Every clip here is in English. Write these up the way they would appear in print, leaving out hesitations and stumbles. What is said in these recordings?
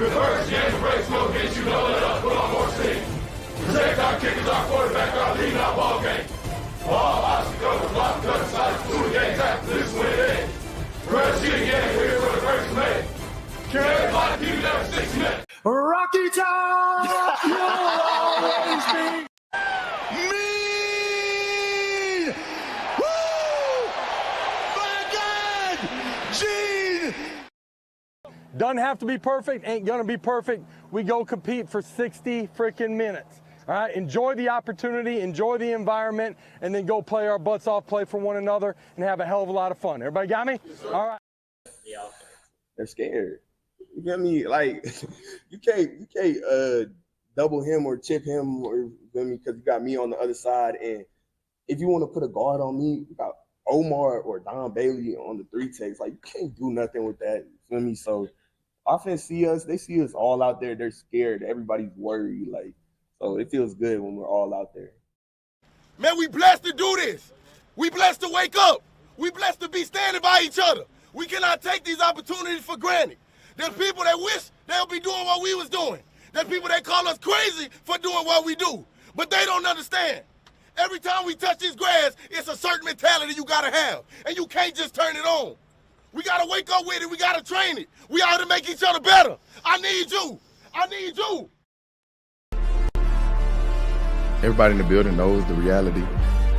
First game breaks will get you doubled up, put on more steam. Protect our kickers, our quarterback, our lead, our ball game. All obstacles, block, cut, sides, 2 games after this win in. Press you again, here for the first man. Can everybody keep it up 6 minutes? Rocky Top, you'll always be mean. Woo! My God, Gene. Doesn't have to be perfect, ain't gonna be perfect. We go compete for 60 freaking minutes. All right, enjoy the opportunity, enjoy the environment, and then go play our butts off, play for one another, and have a hell of a lot of fun. Everybody got me? Yes, all right. They're scared. You get me? Like, you can't double him or chip him, or you feel me, because you got me on the other side. And if you want to put a guard on me, you got Omar or Don Bailey on the 3 takes. Like, you can't do nothing with that. You feel me? So offense they see us all out there. They're scared. Everybody's worried. Like, so it feels good when we're all out there. Man, we blessed to do this. We blessed to wake up. We blessed to be standing by each other. We cannot take these opportunities for granted. There's people that wish they'll be doing what we was doing. There's people that call us crazy for doing what we do. But they don't understand. Every time we touch this grass, it's a certain mentality you gotta have. And you can't just turn it on. We gotta wake up with it. We gotta train it. We ought to make each other better. I need you. I need you. Everybody in the building knows the reality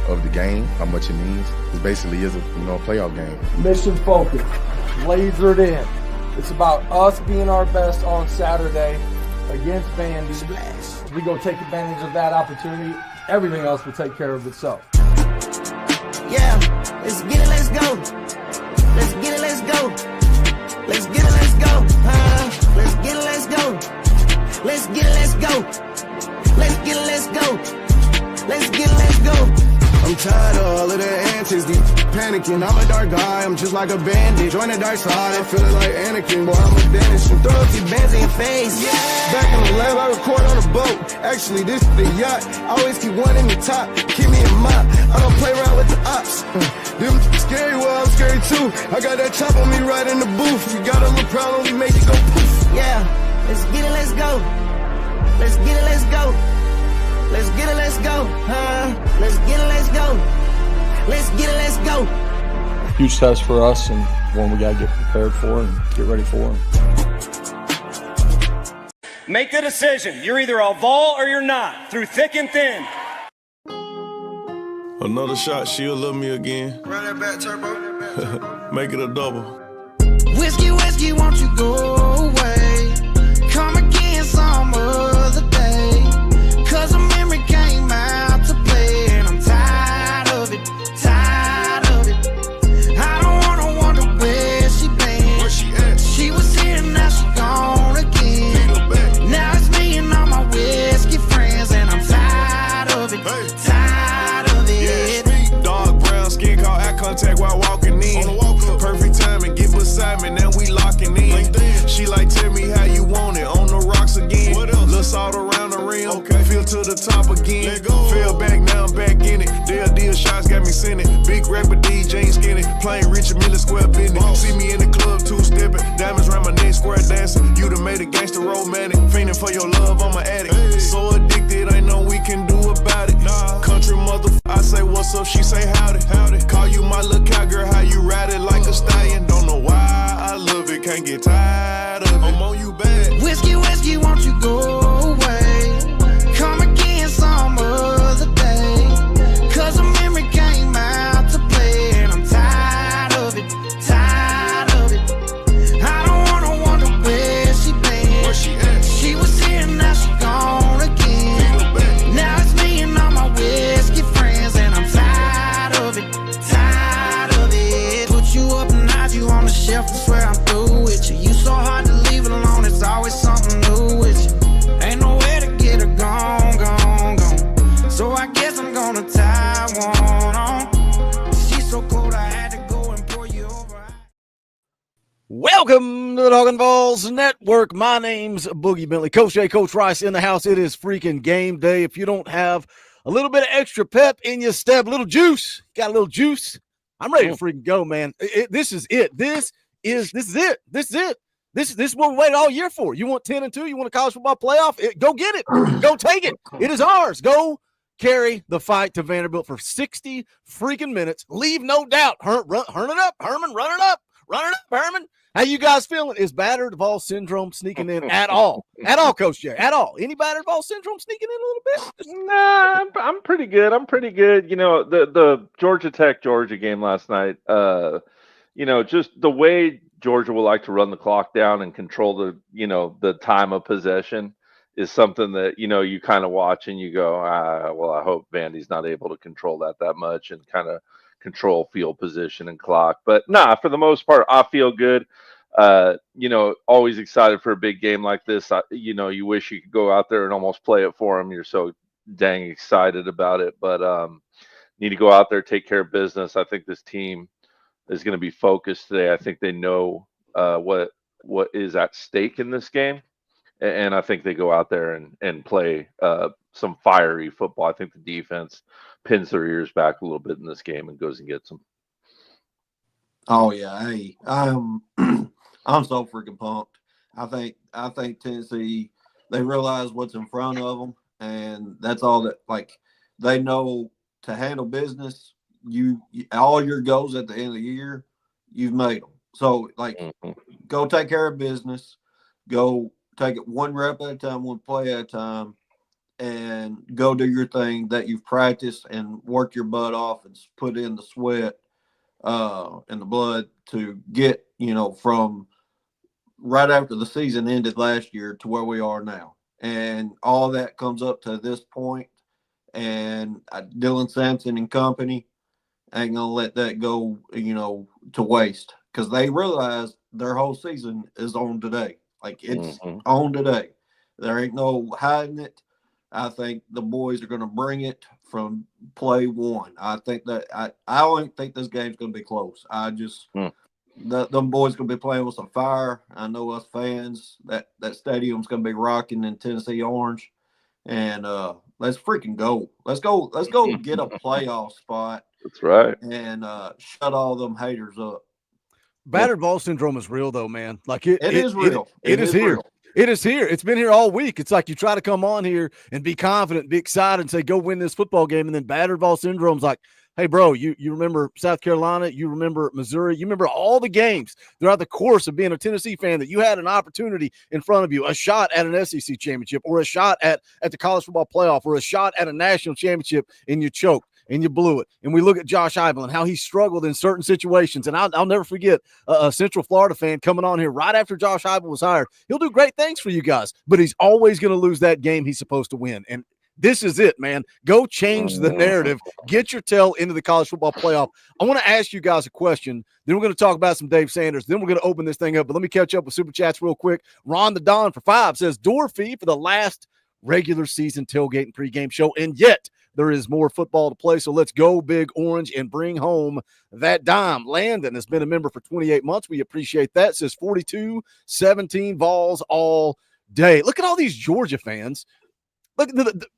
of the game, how much it means. It basically is a playoff game. Mission focused, lasered in. It's about us being our best on Saturday against Vandy. We go take advantage of that opportunity. Everything else will take care of itself. Yeah, let's get it, let's go. Let's get it, let's go. Let's get it, let's go. Let's get it, let's go. Let's get it, let's go. Let's get it, let's go. Let's get it, let's go. I'm tired of all of the antics, deep panicking. I'm a dark guy, I'm just like a bandit. Join the dark side, I'm feeling like Anakin. Boy, I'm a vanish and throw a few bands in your face. Yeah. Back in the lab, I record on a boat. Actually, this is the yacht. I always keep one in the top. Keep me a mop. I don't play around with the ops. Them scary, well, I'm scary too. I got that chop on me right in the booth. You got a little problem, we make it go poof. Yeah, let's get it, let's go. Let's get it, let's go. Let's get it, let's go. Let's get it, let's go. Let's get it, let's go. Huge test for us and one we got to get prepared for and get ready for. Make the decision. You're either a Vol or you're not, through thick and thin. Another shot, she'll love me again. Run that back, turbo. Make it a double. Whiskey, whiskey, won't you go away? Come again some other day. Cause a memory came out to play. And I'm tired of it, tired of it. I don't wanna wonder where she been. Where she at? She was here, now she gone again. Now it's me and all my whiskey friends. And I'm tired of it, tired of it. Yeah, dark brown skin, caught eye contact while walking in. On the walk up. Perfect timing, get beside me, now we locking in. She like, tell me how you want it, on the rocks again. Little salt around the rim, okay. Feel to the top again. Fell back, now I'm back in it. Deal shots got me sending. Big rapper DJ skinny, playing Richard Mille square business. See me in the club, 2-stepping, diamonds around my neck, square dancing. You done made a gangster romantic, fiending for your love, I'm an addict. So addicted, ain't no we can do about it. Country motherfucker, I say what's up, she say howdy. Call you my little cowgirl, how you ride it like a stallion. Don't know why I love it, can't get tired of it. I'm on you bad. Whiskey, whiskey, won't you go away? Come again some other day. Cause a memory came out to play. And I'm tired of it, tired of it. I don't wanna wonder where she been. Where she at? She was here, now she gone again. Now it's me and all my whiskey friends. And I'm tired of it, tired of it. Put you up and hide you on the shelf, I swear I'm through with you. You so hard to leave it alone, it's always something new with you. Ain't nowhere to get her gone, gone, gone. So I guess I'm gonna tie one on. She's so cold I had to go and pour you over. Welcome to the Talkin VAWLS Network. My name's Boogie Bentley. Coach J, Coach Rice in the house. It is freaking game day. If you don't have a little bit of extra pep in your step, a little juice, got a little juice, I'm ready to freaking go, man. This is it. This is it. This is it. This is what we waited all year for. You want 10-2? You want a college football playoff? Go get it. Go take it. It is ours. Go carry the fight to Vanderbilt for 60 freaking minutes. Leave no doubt. Turn it up, Herman. Run it up. Run it up, Herman. How you guys feeling? Is battered Vol syndrome sneaking in at all? At all, Coach Jay? At all? Any battered Vol syndrome sneaking in a little bit? Nah, I'm pretty good. You know, the Georgia Georgia game last night, you know, just the way Georgia will like to run the clock down and control the time of possession is something that, you know, you kind of watch and you go, well, I hope Vandy's not able to control that much and kind of control field position and clock. But nah, for the most part, I feel good. You know, always excited for a big game like this. You know, you wish you could go out there and almost play it for them. You're so dang excited about it, but need to go out there, take care of business. I think this team is going to be focused today. I think they know what is at stake in this game, and I think they go out there and play some fiery football. I think the defense pins their ears back a little bit in this game and goes and gets them. Oh yeah, hey, I'm so freaking pumped. I think Tennessee, they realize what's in front of them, and that's all that, like, they know to handle business. You all your goals at the end of the year, you've made them. So, like, go take care of business. Go take it one rep at a time, one play at a time, and go do your thing that you've practiced and work your butt off and put in the sweat and the blood to get, you know, from right after the season ended last year to where we are now. And all that comes up to this point. And Dylan Sampson and company ain't going to let that go, you know, to waste, because they realize their whole season is on today. Like, it's on today. There ain't no hiding it. I think the boys are going to bring it from play one. I think that I don't think this game's going to be close. I just them boys going to be playing with some fire. I know us fans, that stadium's going to be rocking in Tennessee orange. And let's freaking go. Let's go get a playoff spot. That's right. And shut all them haters up. Battered ball syndrome is real, though, man. Like, it is real. It is here. Real. It is here. It's been here all week. It's like you try to come on here and be confident, be excited, and say, go win this football game. And then battered ball syndrome's like, hey, bro, you remember South Carolina, you remember Missouri, you remember all the games throughout the course of being a Tennessee fan that you had an opportunity in front of you, a shot at an SEC championship or a shot at the college football playoff or a shot at a national championship, and you choked and you blew it. And we look at Josh Heupel and how he struggled in certain situations. And I'll never forget a Central Florida fan coming on here right after Josh Heupel was hired. He'll do great things for you guys, but he's always going to lose that game he's supposed to win. And this is it, man. Go change the narrative. Get your tail into the college football playoff. I want to ask you guys a question. Then we're going to talk about some Dave Sanders. Then we're going to open this thing up. But let me catch up with Super Chats real quick. Ron the Don for 5 says, door fee for the last regular season tailgate and pregame show. And yet there is more football to play. So let's go Big Orange and bring home that dime. Landon has been a member for 28 months. We appreciate that. Says 42-17 Vols all day. Look at all these Georgia fans. Look,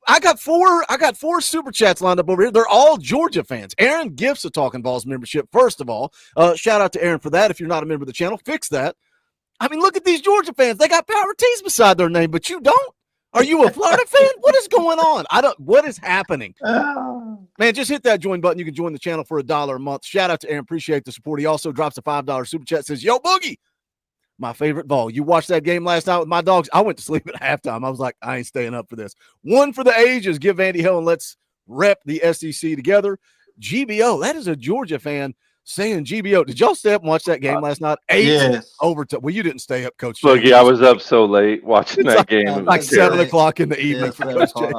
I got four super chats lined up over here. They're all Georgia fans. Aaron gifts a Talkin VAWLS membership. First of all, shout out to Aaron for that. If you're not a member of the channel, fix that. I mean, look at these Georgia fans. They got Power T's beside their name, but you don't. Are you a Florida fan? What is going on? What is happening? Man, just hit that join button. You can join the channel for $1 a month. Shout out to Aaron. Appreciate the support. He also drops a $5 super chat. Says, yo, Boogie, my favorite Vol. You watched that game last night with my dogs. I went to sleep at halftime. I was like, I ain't staying up for this. One for the ages. Give Andy hell and let's rep the SEC together. GBO, that is a Georgia fan saying GBO. Did y'all stay up and watch that game last night? 8 yes. overtime. Well, you didn't stay up, Coach. Look, I was up so late watching that game. Like 7 o'clock in the evening for Coach J.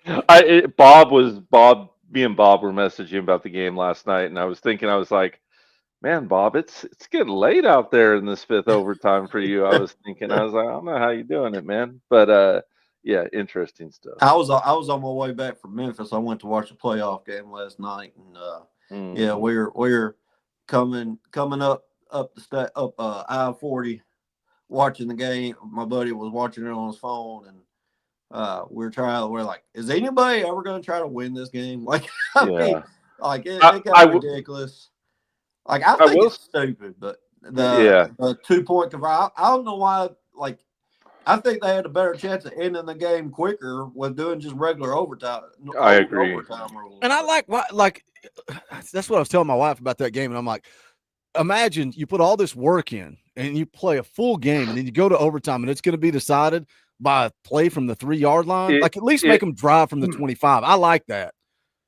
Yeah. Bob, me and Bob were messaging about the game last night, and I was like, man, Bob, it's getting late out there in this 5th overtime for you. I was like, I don't know how you doing it, man. But yeah, interesting stuff. I was on my way back from Memphis. I went to watch a playoff game last night, and yeah, we're coming up I-40, watching the game. My buddy was watching it on his phone, and we're like, is anybody ever going to try to win this game? Like, I mean, like it got ridiculous. Like, I think it's stupid, but the 2-point conversion. I don't know why. Like, I think they had a better chance of ending the game quicker with doing just regular overtime. I agree. Overtime rules. And I like that's what I was telling my wife about that game, and I'm like, imagine you put all this work in and you play a full game, and then you go to overtime, and it's going to be decided by a play from the 3-yard line. Like, at least make them drive from the 25. I like that.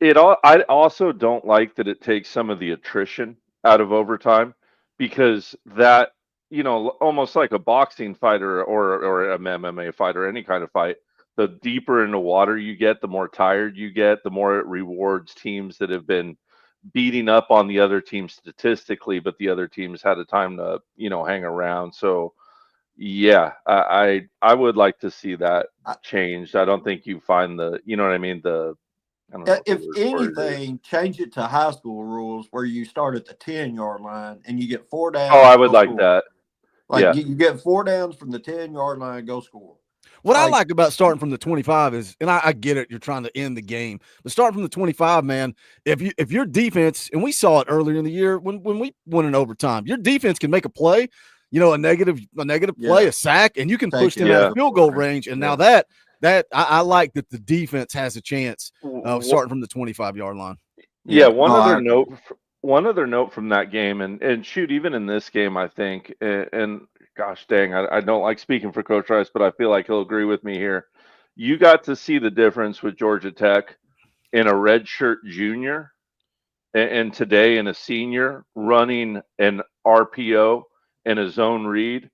I also don't like that it takes some of the attrition out of overtime, because that, almost like a boxing fighter or an MMA fighter, any kind of fight, the deeper in the water you get, the more tired you get, the more it rewards teams that have been beating up on the other team statistically, but the other teams had a time to, hang around. So yeah, I would like to see that changed. I don't think you find the, you know what I mean? If anything, change it to high school rules where you start at the 10-yard line and you get 4 downs. Oh, I would like that. Like, you get 4 downs from the 10-yard line, go score. What I like about starting from the 25 is, and I get it, you're trying to end the game, but starting from the 25, man, if your defense, and we saw it earlier in the year when we went in overtime, your defense can make a play, a negative play, a sack, and you can push them out of field goal range. And now that I like that the defense has a chance of starting from the 25-yard line. Yeah. One other note from that game, and shoot, even in this game, I think, and gosh dang, I don't like speaking for Coach Rice, but I feel like he'll agree with me here. You got to see the difference with Georgia Tech in a redshirt junior and today in a senior running an RPO and a zone read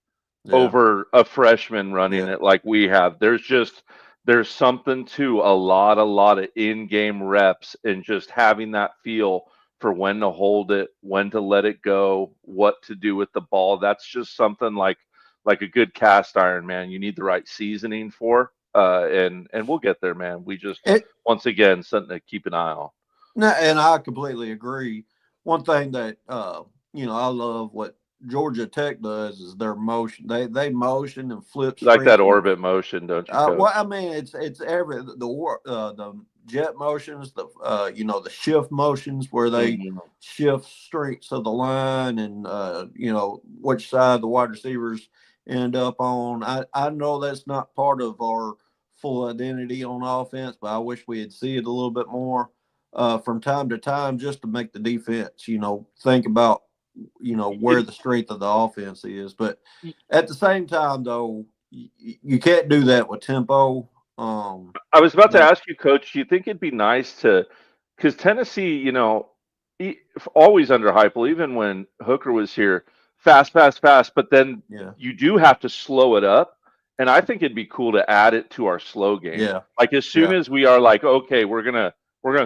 over a freshman running it like we have. There's something to a lot of in-game reps and just having that feel for when to hold it, when to let it go, what to do with the ball. That's just something like a good cast iron, man. You need the right seasoning for, and we'll get there, man. We just once again something to keep an eye on. No, and I completely agree. One thing that I love what Georgia Tech does is their motion. They motion and flip. Like that orbit motion, don't you? Well, I mean, it's every the jet motions, the shift motions where they shift strengths of the line and which side the wide receivers end up on. I know that's not part of our full identity on offense, but I wish we had see it a little bit more from time to time, just to make the defense think about where the strength of the offense is. But at the same time, though, you can't do that with tempo. I was about to ask you, Coach, do you think it'd be nice because Tennessee, always under hype, even when Hooker was here, fast, but then you do have to slow it up. And I think it'd be cool to add it to our slow game. Yeah. Like, as soon as we are like, okay, we're gonna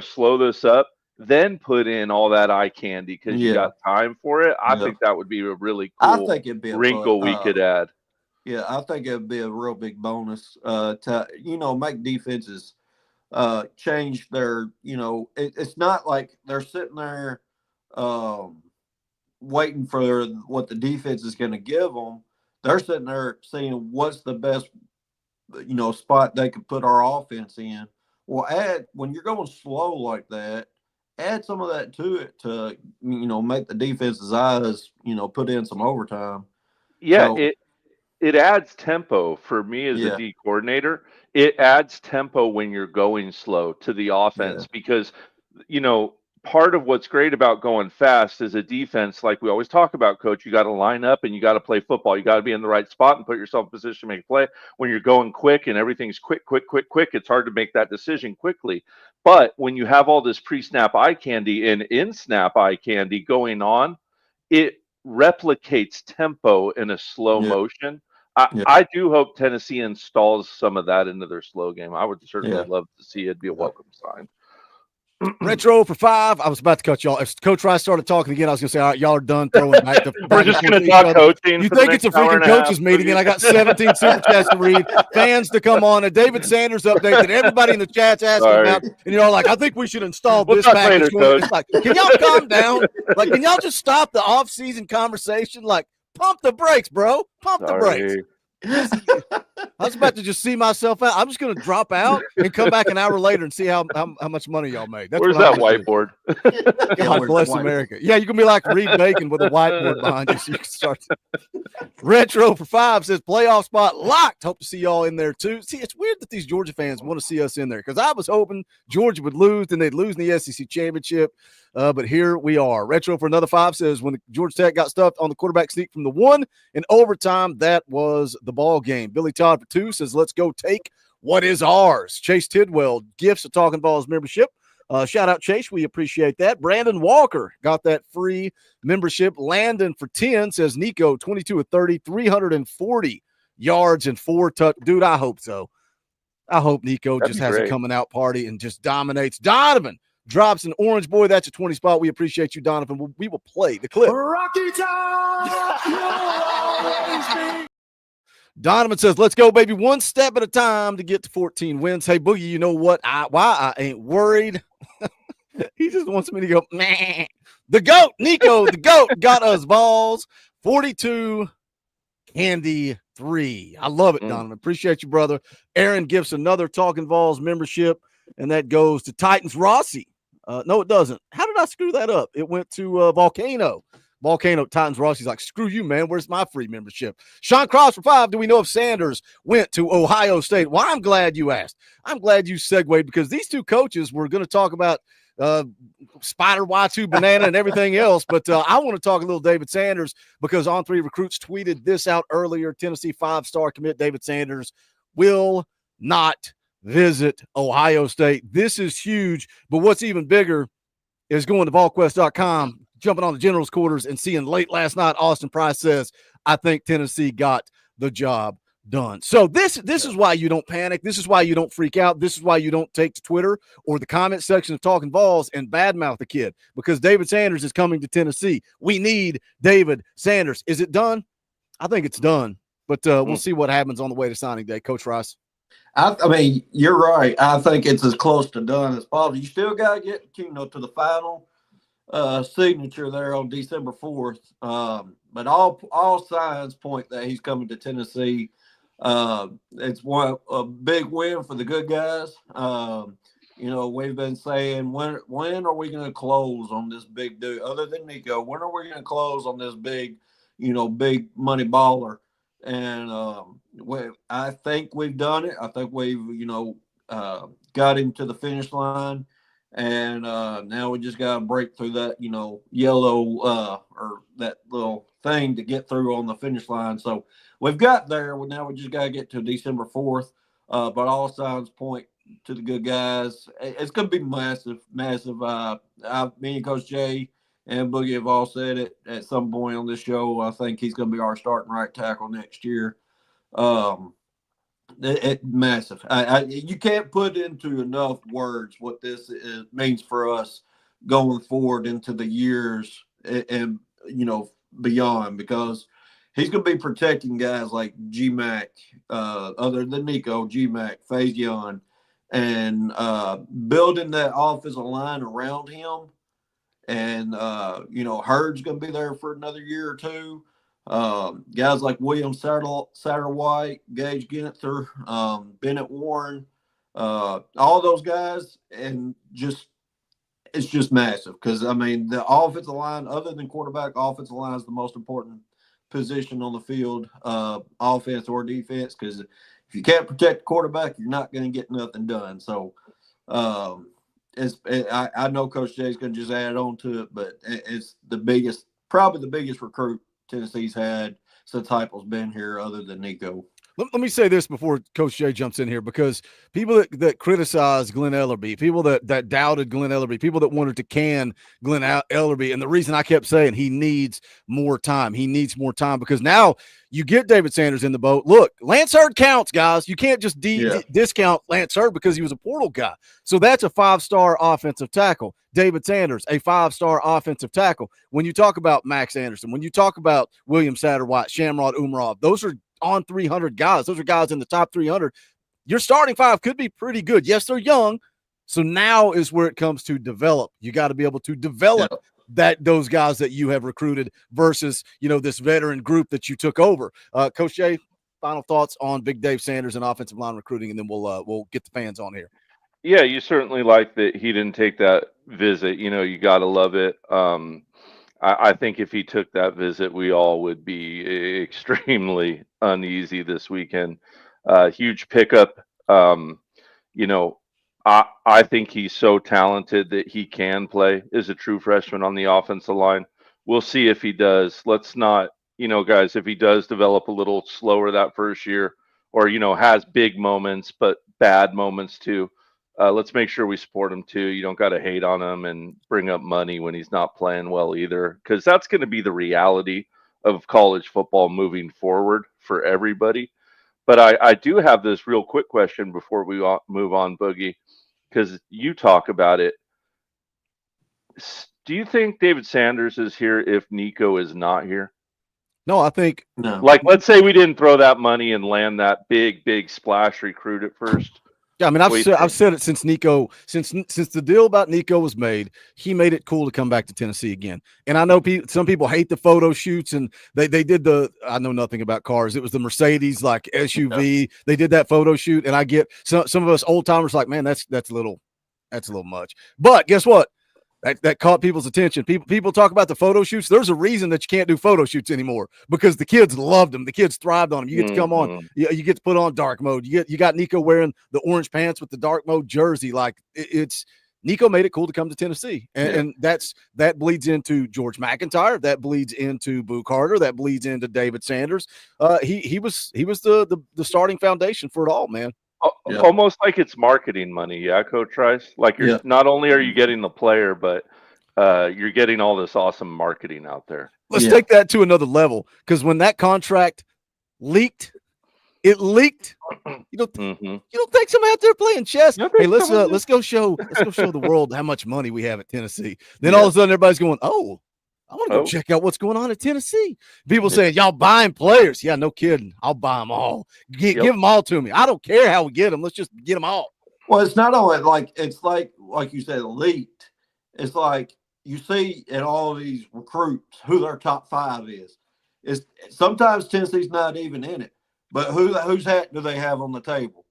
slow this up, then put in all that eye candy because you got time for it. I think that would be a really cool wrinkle we could add. Yeah, I think it would be a real big bonus to make defenses change their. It's not like they're sitting there waiting for what the defense is going to give them. They're sitting there seeing what's the best spot they could put our offense in. Well, when you're going slow like that, add some of that to it to make the defense's eyes put in some overtime. Yeah, so, it adds tempo for me as a D coordinator. It adds tempo when you're going slow to the offense because part of what's great about going fast is a defense, like we always talk about, Coach, you got to line up and you got to play football. You got to be in the right spot and put yourself in position to make a play. When you're going quick and everything's quick, it's hard to make that decision quickly. But when you have all this pre-snap eye candy and in-snap eye candy going on, it replicates tempo in a slow motion. I do hope Tennessee installs some of that into their slow game. I would certainly love to see it. Be a welcome sign. Retro for 5. I was about to cut y'all. If Coach Rice started talking again, I was going to say, all right, y'all are done throwing back to We're just going to talk coaching. You think it's a freaking coaches meeting, and I got 17 super chats to read, fans to come on, a David Sanders update that everybody in the chat's asking about, and you're all like, I think we should install this package. It's like, can y'all calm down? Like, can y'all just stop the off-season conversation? Like, pump the brakes, bro. Pump the brakes. I was about to just see myself out. I'm just going to drop out and come back an hour later and see how much money y'all made. That's Where's what that whiteboard? God bless America. Yeah, you can be like Reed Bacon with a whiteboard behind you, so you can start. Retro for 5 says playoff spot locked. Hope to see y'all in there too. See, it's weird that these Georgia fans want to see us in there because I was hoping Georgia would lose and they'd lose in the SEC championship. But here we are. Retro for another 5 says when the Georgia Tech got stuffed on the quarterback sneak from the 1 in overtime, that was the ball game. Billy Todd for 2 says, let's go take what is ours. Chase Tidwell gifts a Talkin VAWLS membership. Shout out Chase. We appreciate that. Brandon Walker got that free membership. Landon for 10 says Nico 22 of 30, 340 yards and 4 touch. Dude, I hope so. I hope Nico just has a coming out party and just dominates. Donovan drops an orange boy. That's a 20 spot. We appreciate you, Donovan. We will play the clip. Rocky Top! Donovan says, let's go, baby. One step at a time to get to 14 wins. Hey, Boogie, you know what? Why I ain't worried. He just wants me to go, meh. The GOAT, Nico, the GOAT, got us balls. 42, Candy 3. I love it, Donovan. Appreciate you, brother. Aaron gives another Talkin VAWLS membership, and that goes to Titans Rossi. No, it doesn't. How did I screw that up? It went to Volcano. Titans Rossi's like, screw you, man. Where's my free membership? Sean Cross for 5. Do we know if Sanders went to Ohio State? Well, I'm glad you asked. I'm glad you segued because these two coaches were going to talk about Spider Y2 Banana and everything else. But I want to talk a little David Sanders because On 3 Recruits tweeted this out earlier. Tennessee 5-star commit David Sanders will not visit Ohio State. This is huge. But what's even bigger is going to VolQuest.com, jumping on the general's quarters and seeing late last night, Austin Price says, I think Tennessee got the job done. So this is why you don't panic. This is why you don't freak out. This is why you don't take to Twitter or the comment section of Talkin VAWLS and badmouth the kid because David Sanders is coming to Tennessee. We need David Sanders. Is it done? I think it's done, but we'll see what happens on the way to signing day. Coach Rice. I mean, you're right. I think it's as close to done as possible. You still got to get, to the final signature there on December 4th. But all signs point that he's coming to Tennessee. It's a big win for the good guys. We've been saying, when are we going to close on this big dude? Other than Nico, when are we going to close on this big money baller? And I think we've done it. I think we've, got him to the finish line. And now we just got to break through that, yellow or that little thing to get through on the finish line. So we've got there. Now we just got to get to December 4th. But all signs point to the good guys. It's going to be massive, massive. Me and Coach Jay and Boogie have all said it at some point on this show. I think he's going to be our starting right tackle next year. Massive. You can't put into enough words what this means for us going forward into the years and beyond, because he's going to be protecting guys like G-Mac, other than Nico, G-Mac, Faison, and building that offensive line around him. And, Hurd's going to be there for another year or two. Guys like William Satterwhite, Gage Ginther, Bennett Warren, all those guys, and it's just massive because, the offensive line, other than quarterback, offensive line is the most important position on the field, offense or defense, because if you can't protect the quarterback, you're not going to get nothing done. So I know Coach Jay's going to just add on to it, but it's probably the biggest recruit Tennessee's had since Heupel's been here, other than Nico. Let me say this before Coach Jay jumps in here, because people that criticize Glenn Ellerbe, people that doubted Glenn Ellerbe, people that wanted to can Glenn Ellerbe, and the reason I kept saying he needs more time. He needs more time because now you get David Sanders in the boat. Look, Lance Hurd counts, guys. You can't just discount Lance Hurd because he was a portal guy. So that's a 5-star offensive tackle. David Sanders, a 5-star offensive tackle. When you talk about Max Anderson, when you talk about William Satterwhite, Shamrod Umarov, those are on 300 guys. Those are guys in the top 300. Your starting 5 could be pretty good. Yes, they're young. So now is where it comes to develop. You got to be able to develop those guys that you have recruited versus, this veteran group that you took over. Coach Jay, final thoughts on Big Dave Sanders and offensive line recruiting, and then we'll get the fans on here. Yeah, you certainly like that he didn't take that visit. You got to love it. I think if he took that visit, we all would be extremely uneasy this weekend. Huge pickup. I think he's so talented that he can play as a true freshman on the offensive line. We'll see if he does. Let's not, guys, if he does develop a little slower that first year or, has big moments, but bad moments too. Let's make sure we support him too. You don't got to hate on him and bring up money when he's not playing well either, because that's going to be the reality of college football moving forward for everybody. But I do have this real quick question before we move on, Boogie, because you talk about it. Do you think David Sanders is here if Nico is not here? No, I think no. Like, let's say we didn't throw that money and land that big splash recruit at first. Yeah, I mean, I've said it since Nico, since the deal about Nico was made. He made it cool to come back to Tennessee again. And I know some people hate the photo shoots, and they did I know nothing about cars. It was the Mercedes like SUV. They did that photo shoot, and I get some of us old timers like, man, that's a little much. But guess what? That caught people's attention. People talk about the photo shoots. There's a reason that you can't do photo shoots anymore, because the kids loved them. The kids thrived on them. You get to come on. You get to put on dark mode. You got Nico wearing the orange pants with the dark mode jersey. Like it's Nico made it cool to come to Tennessee, and that bleeds into George McIntyre. That bleeds into Boo Carter. That bleeds into David Sanders. He was the starting foundation for it all, man. Yeah. Almost like it's marketing money, yeah, Coach Trice. Like you're not only are you getting the player, but you're getting all this awesome marketing out there. Let's take that to another level, because when that contract leaked, You don't think some out there playing chess? Hey, let's go show the world how much money we have at Tennessee. Then all of a sudden everybody's going, oh, I want to go check out what's going on at Tennessee. People saying, y'all buying players. Yeah, no kidding. I'll buy them all. Give them all to me. I don't care how we get them. Let's just get them all. Well, it's not only like you said, elite. It's like you see in all these recruits who their top 5 is. It's sometimes Tennessee's not even in it, but whose hat do they have on the table?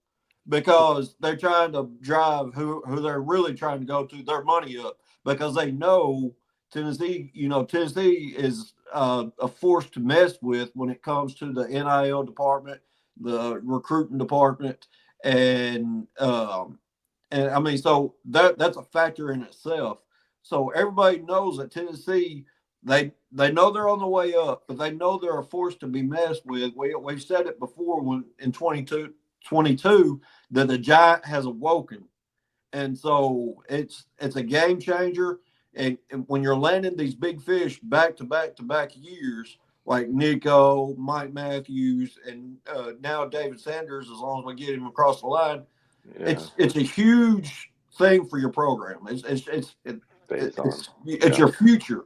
Because they're trying to drive who they're really trying to go to their money up, because they know Tennessee is a force to mess with when it comes to the NIL department, the recruiting department, and I mean, so that's a factor in itself. So everybody knows that Tennessee, they know they're on the way up, but they know they're a force to be messed with. We said it before when in 22 that the giant has awoken, and so it's a game changer. And when you're landing these big fish back to back years, like Nico, Mike Matthews, and now David Sanders, as long as we get him across the line, it's a huge thing for your program. It's your future.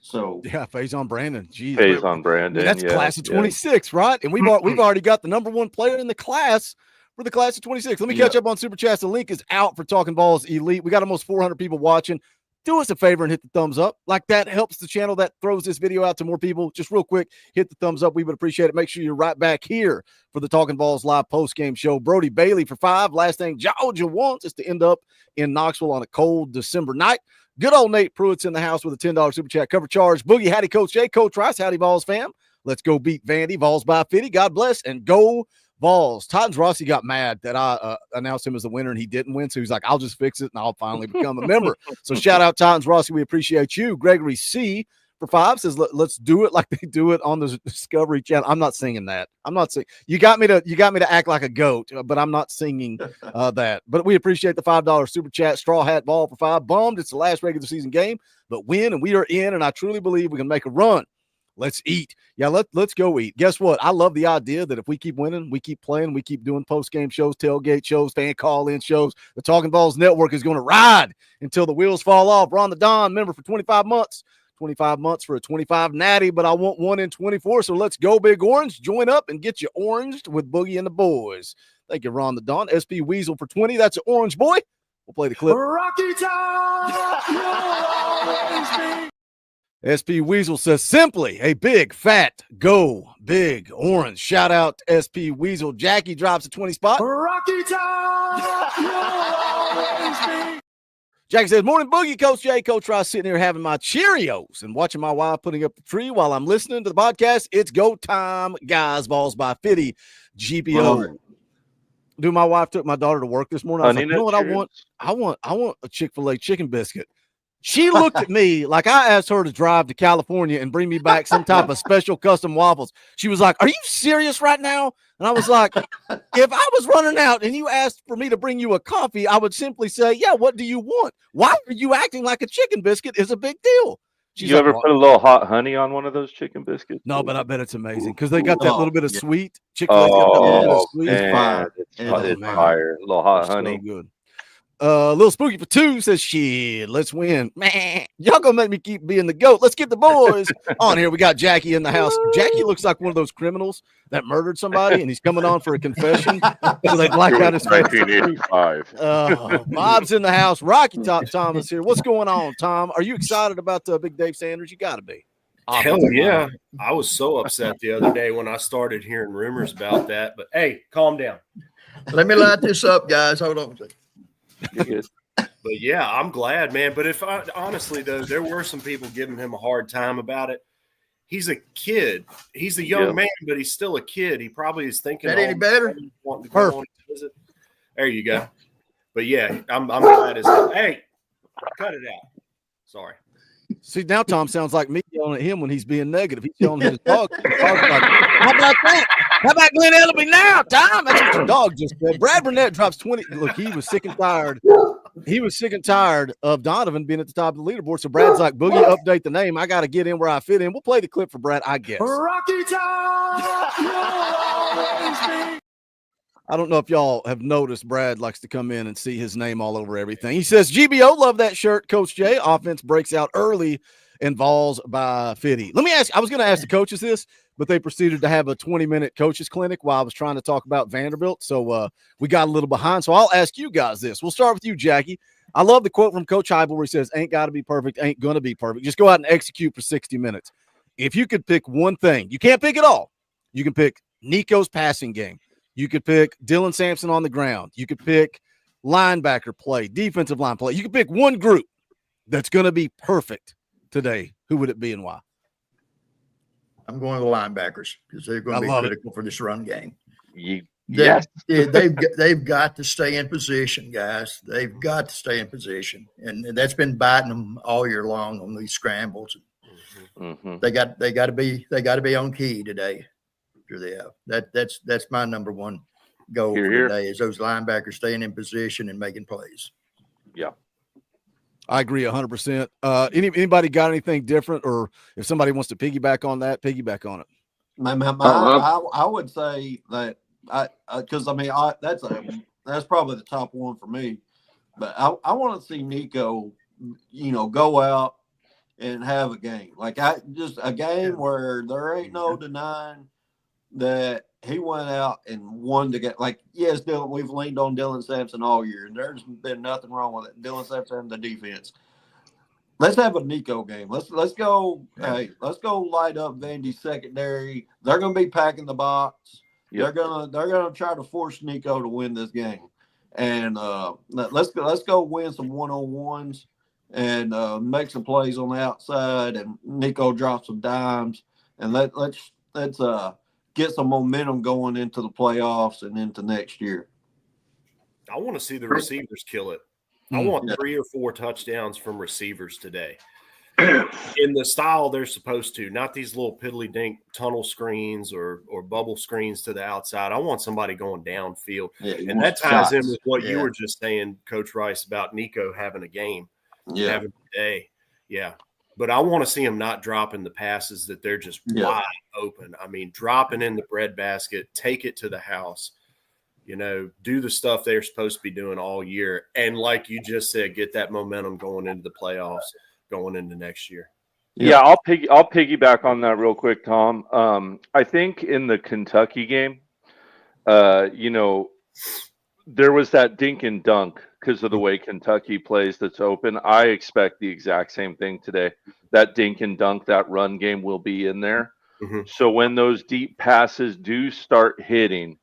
So Faison Brandon. Jeez, Faison Brandon. That's class of 26, right? And we've already got the number 1 player in the class for the class of 26. Let me catch up on Super Chats. The link is out for Talkin VAWLS Elite. We got almost 400 people watching. Do us a favor and hit the thumbs up. Like, that helps the channel. That throws this video out to more people. Just real quick, hit the thumbs up. We would appreciate it. Make sure you're right back here for the Talkin VAWLS live post-game show. Brody Bailey for 5. Last thing Georgia wants is to end up in Knoxville on a cold December night. Good old Nate Pruitt's in the house with a $10 Super Chat cover charge. Boogie, howdy, Coach Jay. Coach Rice, howdy, Vols fam. Let's go beat Vandy. Vols by 50. God bless, and go Vols. Titans Rossi got mad that I announced him as the winner and he didn't win. So he's like, I'll just fix it and I'll finally become a member. So shout out Titans Rossi. We appreciate you. Gregory C for 5 says, let's do it like they do it on the Discovery Channel. I'm not singing that. I'm not singing. You got me to act like a goat, but I'm not singing that. But we appreciate the $5 Super Chat. Straw Hat Ball for 5. Bummed it's the last regular season game, but win and we are in, and I truly believe we can make a run. Let's eat. Yeah, let's go eat. Guess what? I love the idea that if we keep winning, we keep playing, we keep doing post-game shows, tailgate shows, fan call-in shows, the Talkin VAWLS Network is going to ride until the wheels fall off. Ron the Don, member for 25 months. 25 months for a 25 natty, but I want 1 in 24, so let's go Big Orange. Join up and get you oranged with Boogie and the boys. Thank you, Ron the Don. SP Weasel for 20. That's an orange boy. We'll play the clip. Rocky Top! SP Weasel says simply a big fat go big orange. Shout out to SP Weasel. Jackie drops a 20 spot. Rocky Top! Jackie says, morning boogie, Coach J. Coach Ross sitting here having my Cheerios and watching my wife putting up the tree while I'm listening to the podcast. It's go time, guys. Balls by Fitty GPO. Dude, my wife took my daughter to work this morning. I was like, you know what I want? I want a Chick-fil-A chicken biscuit. She looked at me like I asked her to drive to California and bring me back some type of special custom waffles. She was like, are you serious right now? And I was like, if I was running out and you asked for me to bring you a coffee, I would simply say, yeah, what do you want? Why are you acting like a chicken biscuit is a big deal? She's you like, ever put a little hot honey on one of those chicken biscuits? No, but I bet it's amazing because they got that little bit of sweet. Chick-fil-A's got that little bit of sweet. It's fire. It's fire. A little hot honey. So good. Little Spooky for 2 says, shit, let's win. Man, y'all gonna make me keep being the GOAT. Let's get the boys on here. We got Jackie in the house. Jackie looks like one of those criminals that murdered somebody and he's coming on for a confession. So they black out his face. 1985. Bob's in the house. Rocky Top Tom is here. What's going on, Tom? Are you excited about Big Dave Sanders? You gotta be. Hell yeah. I was so upset the other day when I started hearing rumors about that. But hey, calm down. Let me light this up, guys. Hold on a second. But yeah, I'm glad, man. But honestly, though, there were some people giving him a hard time about it. He's a kid. He's a young man, but he's still a kid. He probably is thinking. That any better? Wanting to go on a visit. There you go. But yeah, I'm glad it's. Hey, cut it out. Sorry. See, now Tom sounds like me yelling at him when he's being negative. He's yelling at his dog. Like, how about that? How about Glenn Ellaby now, Tom? That's what your dog just said. Brad Burnett drops 20. Look, he was sick and tired. He was sick and tired of Donovan being at the top of the leaderboard. So Brad's like, Boogie, update the name. I got to get in where I fit in. We'll play the clip for Brad, I guess. Rocky Top! I don't know if y'all have noticed Brad likes to come in and see his name all over everything. He says, GBO, love that shirt, Coach J. Offense breaks out early and Vols by 50. Let me ask, I was going to ask the coaches this, but they proceeded to have a 20-minute coaches clinic while I was trying to talk about Vanderbilt. So we got a little behind. So I'll ask you guys this. We'll start with you, Jackie. I love the quote from Coach Heibel where he says, ain't got to be perfect, ain't going to be perfect. Just go out and execute for 60 minutes. If you could pick one thing, you can't pick it all. You can pick Nico's passing game. You could pick Dylan Sampson on the ground. You could pick linebacker play, defensive line play. You could pick one group that's going to be perfect today. Who would it be and why? I'm going with the linebackers because they're going to be critical for this run game. Yes. They've got to stay in position, guys. They've got to stay in position, and that's been biting them all year long on these scrambles. Mm-hmm. They got to be on key today. They have. That's my number one goal for today is those linebackers staying in position and making plays. Yeah. I agree 100%. Anybody got anything different, or if somebody wants to piggyback on that, piggyback on it? I would say that because that's probably the top one for me. But I want to see Nico, go out and have a game just a game where there ain't no denying that he went out and won the game. Yes, Dylan, we've leaned on Dylan Sampson all year, and there's been nothing wrong with it. Dylan Sampson and the defense. Let's have a Nico game. Let's go. Hey, let's go light up Vandy's secondary. They're going to be packing the box. Yep. They're gonna try to force Nico to win this game, and let's go win some 1-on-1s and make some plays on the outside. And Nico drop some dimes, and let's get some momentum going into the playoffs and into next year. I want to see the receivers kill it. I want 3 or 4 touchdowns from receivers today in the style they're supposed to, not these little piddly dink tunnel screens or bubble screens to the outside. I want somebody going downfield. And that ties in with what you were just saying, Coach Rice, about Nico having a game, having a day. Yeah. But I want to see them not dropping the passes that they're just wide open. I mean, dropping in the breadbasket, take it to the house, do the stuff they're supposed to be doing all year. And like you just said, get that momentum going into the playoffs, going into next year. Yeah, I'll piggyback on that real quick, Tom. I think in the Kentucky game, there was that dink and dunk because of the way Kentucky plays that's open. I expect the exact same thing today. That dink and dunk, that run game will be in there. So when those deep passes do start hitting,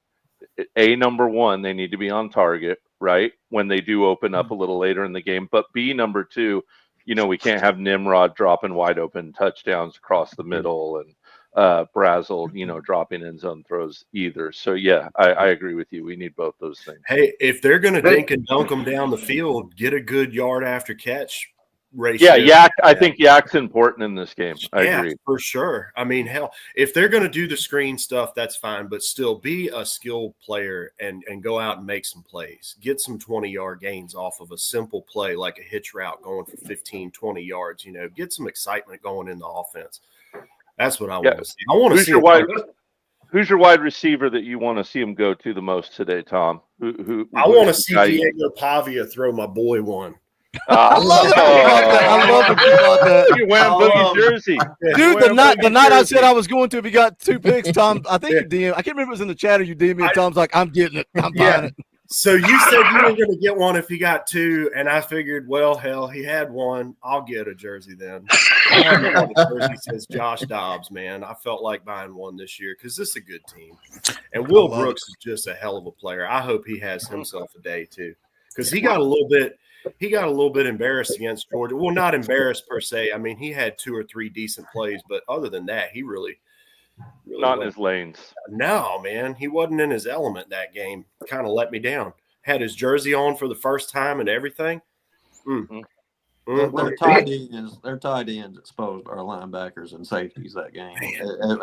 number one, they need to be on target, right? When they do open up a little later in the game. But B, number two, we can't have Nimrod dropping wide open touchdowns across the middle and Brazel, dropping end zone throws either. So yeah, I agree with you. We need both those things. Hey, if they're going to dink and dunk them down the field, get a good yard after catch ratio. Yeah, I think Yak's important in this game. I agree. For sure. I mean, hell, if they're going to do the screen stuff, that's fine, but still be a skilled player and go out and make some plays. Get some 20-yard gains off of a simple play like a hitch route going for 15, 20 yards. Get some excitement going in the offense. That's what I want to see. I want to see who's your wide receiver that you want to see him go to the most today, Tom? I want to see Diego Pavia throw my boy one. I love it. I love it. You brought that. You're wearing Boogie jersey. Dude, the night I said I was going to, if you got 2 picks, Tom, I think you DM. I can't remember if it was in the chat or you DM me, and Tom's like, I'm getting it. I'm buying it. So you said you were going to get one if he got 2, and I figured, well, hell, he had 1. I'll get a jersey then. The jersey says Josh Dobbs, man. I felt like buying one this year because this is a good team. And Will Brooks is just a hell of a player. I hope he has himself a day too, because he got a little bit embarrassed against Georgia. Well, not embarrassed per se. I mean, he had 2 or 3 decent plays, but other than that, he really not in his lanes. No, man, he wasn't in his element that game. Kind of let me down. Had his jersey on for the first time and everything. Their tight ends exposed our linebackers and safeties that game. It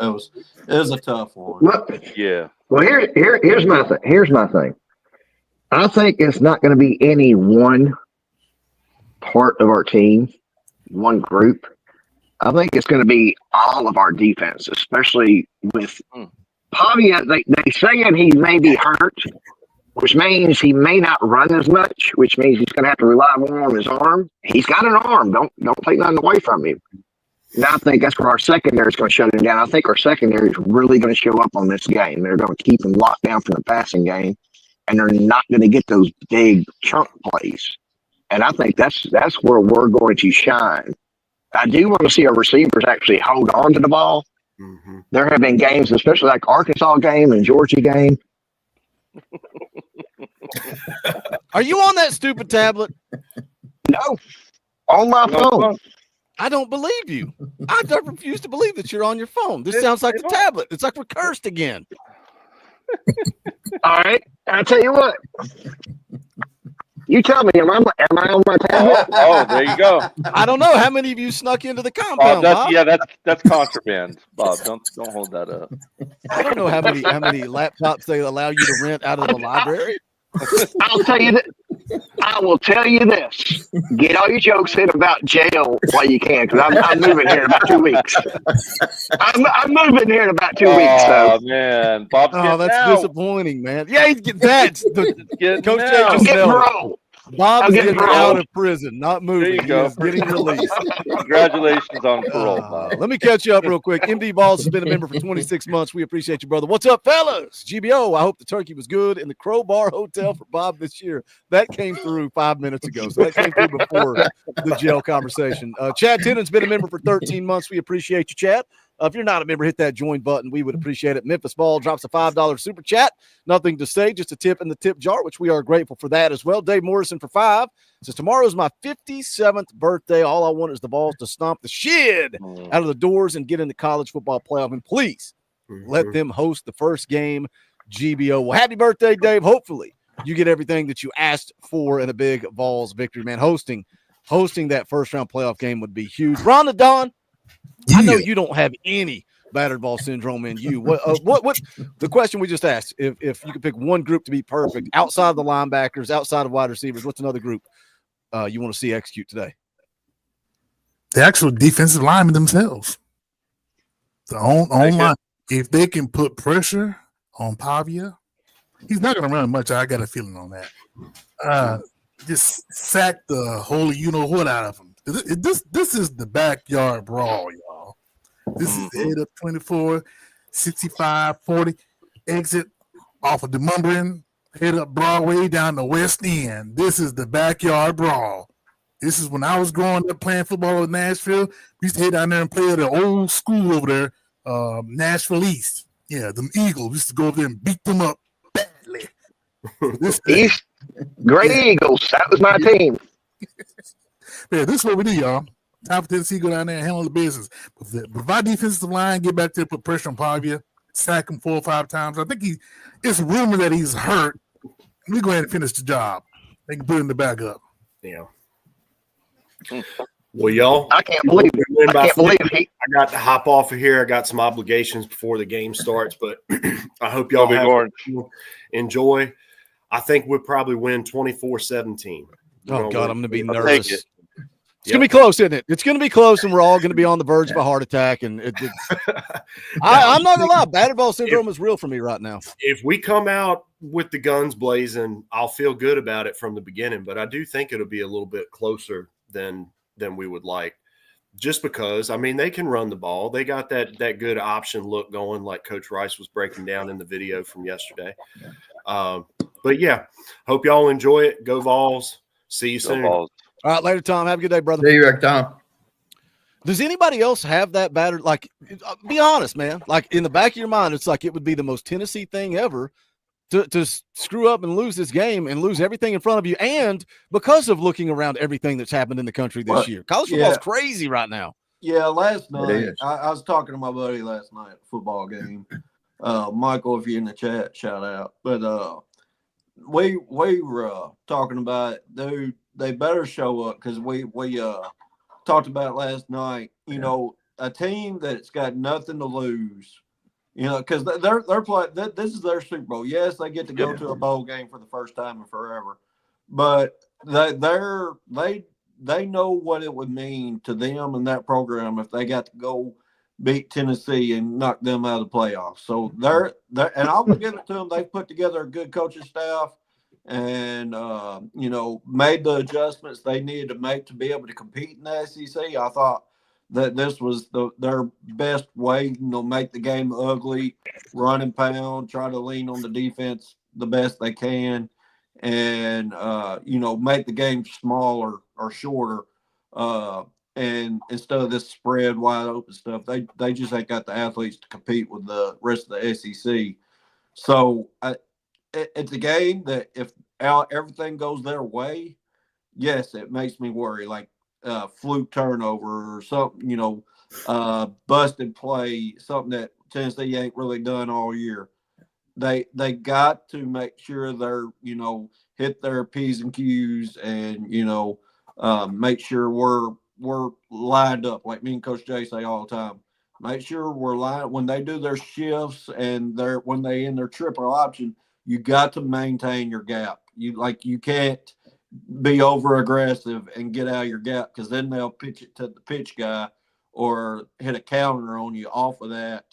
was a tough one. Well, here's my thing. Here's my thing. I think it's not going to be any one part of our team, one group. I think it's going to be all of our defense, especially with Pavia. They saying he may be hurt, which means he may not run as much, which means he's going to have to rely more on his arm. He's got an arm. Don't take nothing away from him. Now I think that's where our secondary is going to shut him down. I think our secondary is really going to show up on this game. They're going to keep him locked down from the passing game, and they're not going to get those big chunk plays. And I think that's where we're going to shine. I do want to see our receivers actually hold on to the ball. There have been games, especially like Arkansas game and Georgia game. Are you on that stupid tablet? No, on my phone. I don't believe you. I refuse to believe that you're on your phone. This sounds like the tablet. It's like we're cursed again. All right, I'll tell you what. You tell me, am I on my tablet? Oh, there you go. I don't know. How many of you snuck into the compound, Bob? That's contraband, Bob. Don't hold that up. I don't know how many laptops they allow you to rent out of the library. I'll tell you that. I will tell you this. Get all your jokes in about jail while you can, because I'm moving here in about 2 weeks. I'm moving here in about 2 weeks. So. Oh man, Bob's that's disappointing, man. Yeah, he's getting that. Coach Jay I'm getting parole. Bob's getting out of prison, not moving. He's getting released. Congratulations on parole, Bob. Let me catch you up real quick. MD Balls has been a member for 26 months. We appreciate you, brother. What's up, fellas? GBO, I hope the turkey was good in the Crowbar Hotel for Bob this year. That came through 5 minutes ago, so that came through before the jail conversation. Chad Tennant's been a member for 13 months. We appreciate you, Chad. If you're not a member, hit that join button. We would appreciate it. Memphis Ball drops a $5 super chat. Nothing to say, just a tip in the tip jar, which we are grateful for that as well. Dave Morrison for $5 says, tomorrow is my 57th birthday. All I want is the Vols to stomp the shit out of the doors and get in the college football playoff. And please let them host the first game, GBO. Well, happy birthday, Dave. Hopefully you get everything that you asked for in a big Vols victory, man. Hosting that first round playoff game would be huge. Ron the Don. I know you don't have any battered ball syndrome in you. What the question we just asked, if you could pick one group to be perfect outside of the linebackers, outside of wide receivers, what's another group you want to see execute today? The actual defensive linemen themselves. The on line. If they can put pressure on Pavia, he's not going to run much. I got a feeling on that. Just sack the whole you-know-what out of him. This is the backyard brawl, y'all. This is 8 up 24, 65, 40, exit off of DeMumbrin head up Broadway down the West End. This is the backyard brawl. This is when I was growing up playing football in Nashville. We used to head down there and play at the old school over there, Nashville East. Yeah, them Eagles. We used to go over there and beat them up badly. East, Great Eagles. That was my team. Yeah, this is what we do, y'all. Time for Tennessee to go down there and handle the business. But if our defensive line get back there, put pressure on Pavia, sack him 4 or 5 times. I think it's rumored that he's hurt. We go ahead and finish the job. They can put him in the back up. Yeah. Well, y'all, I can't believe it. I got to hop off of here. I got some obligations before the game starts, but I hope y'all enjoy. I think we'll probably win 24-17. Oh, God, I'm going to be nervous. It's going to be close, isn't it? It's going to be close, and we're all going to be on the verge of a heart attack. And I'm not going to lie. Battered ball syndrome is real for me right now. If we come out with the guns blazing, I'll feel good about it from the beginning. But I do think it'll be a little bit closer than we would like, just because, I mean, they can run the ball. They got that good option look going, like Coach Rice was breaking down in the video from yesterday. But, yeah, hope y'all enjoy it. Go Vols. See you soon. All right, later, Tom. Have a good day, brother. See you, Rick, Tom. Does anybody else have that battered? Like, be honest, man. Like, in the back of your mind, it's like it would be the most Tennessee thing ever to screw up and lose this game and lose everything in front of you, and because of looking around everything that's happened in the country this year. College football is crazy right now. Yeah, last night I was talking to my buddy last night at the football game. Michael, if you're in the chat, shout out. But we were talking about, dude, they better show up, because we talked about last night. You know, a team that's got nothing to lose. You know, because they're playing. This is their Super Bowl. Yes, they get to go to a bowl game for the first time in forever, but they know what it would mean to them and that program if they got to go beat Tennessee and knock them out of the playoffs. So they're and I'll give it to them. They've put together a good coaching staff, and you know, made the adjustments they needed to make to be able to compete in the SEC. I thought that this was their best way, you know, make the game ugly, run and pound, try to lean on the defense the best they can, and, you know, make the game smaller or shorter. And instead of this spread wide open stuff, they just ain't got the athletes to compete with the rest of the SEC. So it's a game that if everything goes their way, yes, it makes me worry. Like, fluke turnover or something, you know, busted play, something that Tennessee ain't really done all year. They got to make sure they're, you know, hit their P's and Q's, and, you know, make sure we're lined up, like me and Coach Jay say all the time. Make sure we're lined when they do their shifts and when they in their triple option. You got to maintain your gap. You can't be over aggressive and get out of your gap, because then they'll pitch it to the pitch guy or hit a counter on you off of that,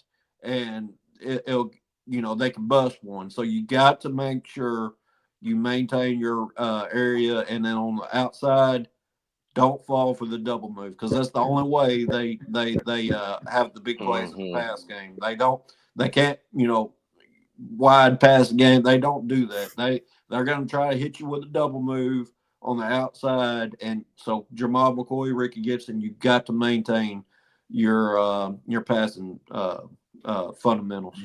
and it'll, you know, they can bust one. So you got to make sure you maintain your area, and then on the outside, don't fall for the double move, because that's the only way they have the big plays in the pass game. They can't, you know, wide pass game. They don't do that. They're going to try to hit you with a double move on the outside. And so Jamal McCoy, Ricky Gibson, you've got to maintain your passing fundamentals.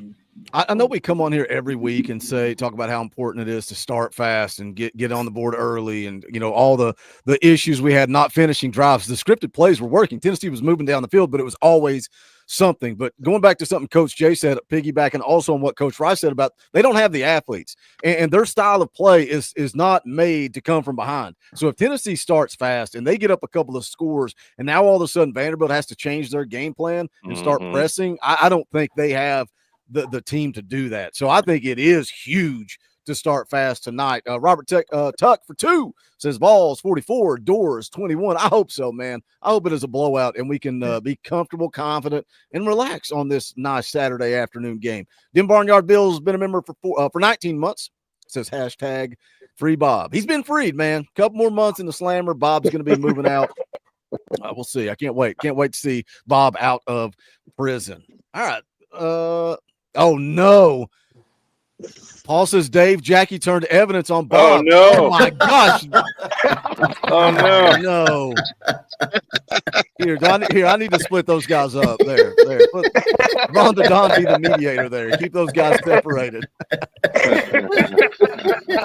I know we come on here every week and talk about how important it is to start fast and get on the board early, and, you know, all the issues we had not finishing drives. The scripted plays were working. Tennessee was moving down the field, but it was always something. But going back to something Coach Jay said, piggybacking also on what Coach Rice said about, they don't have the athletes, and their style of play is not made to come from behind. So if Tennessee starts fast and they get up a couple of scores, and now all of a sudden Vanderbilt has to change their game plan and start pressing, I don't think they have the team to do that. So I think it is huge to start fast tonight. Robert Tuck for 2 says Vols 44, Doors 21. I hope so, man. I hope it is a blowout and we can be comfortable, confident, and relax on this nice Saturday afternoon game. Dim Barnyard Bill's been a member for 19 months. Says hashtag free Bob. He's been freed, man. Couple more months in the slammer. Bob's going to be moving out. We'll see. I can't wait. Can't wait to see Bob out of prison. All right. Oh no. Paul says, Dave, Jackie turned evidence on Bob. Oh, no. Oh, my gosh. Oh, no. No. Here, I need to split those guys up. There. Put Rhonda Don be the mediator there. Keep those guys separated.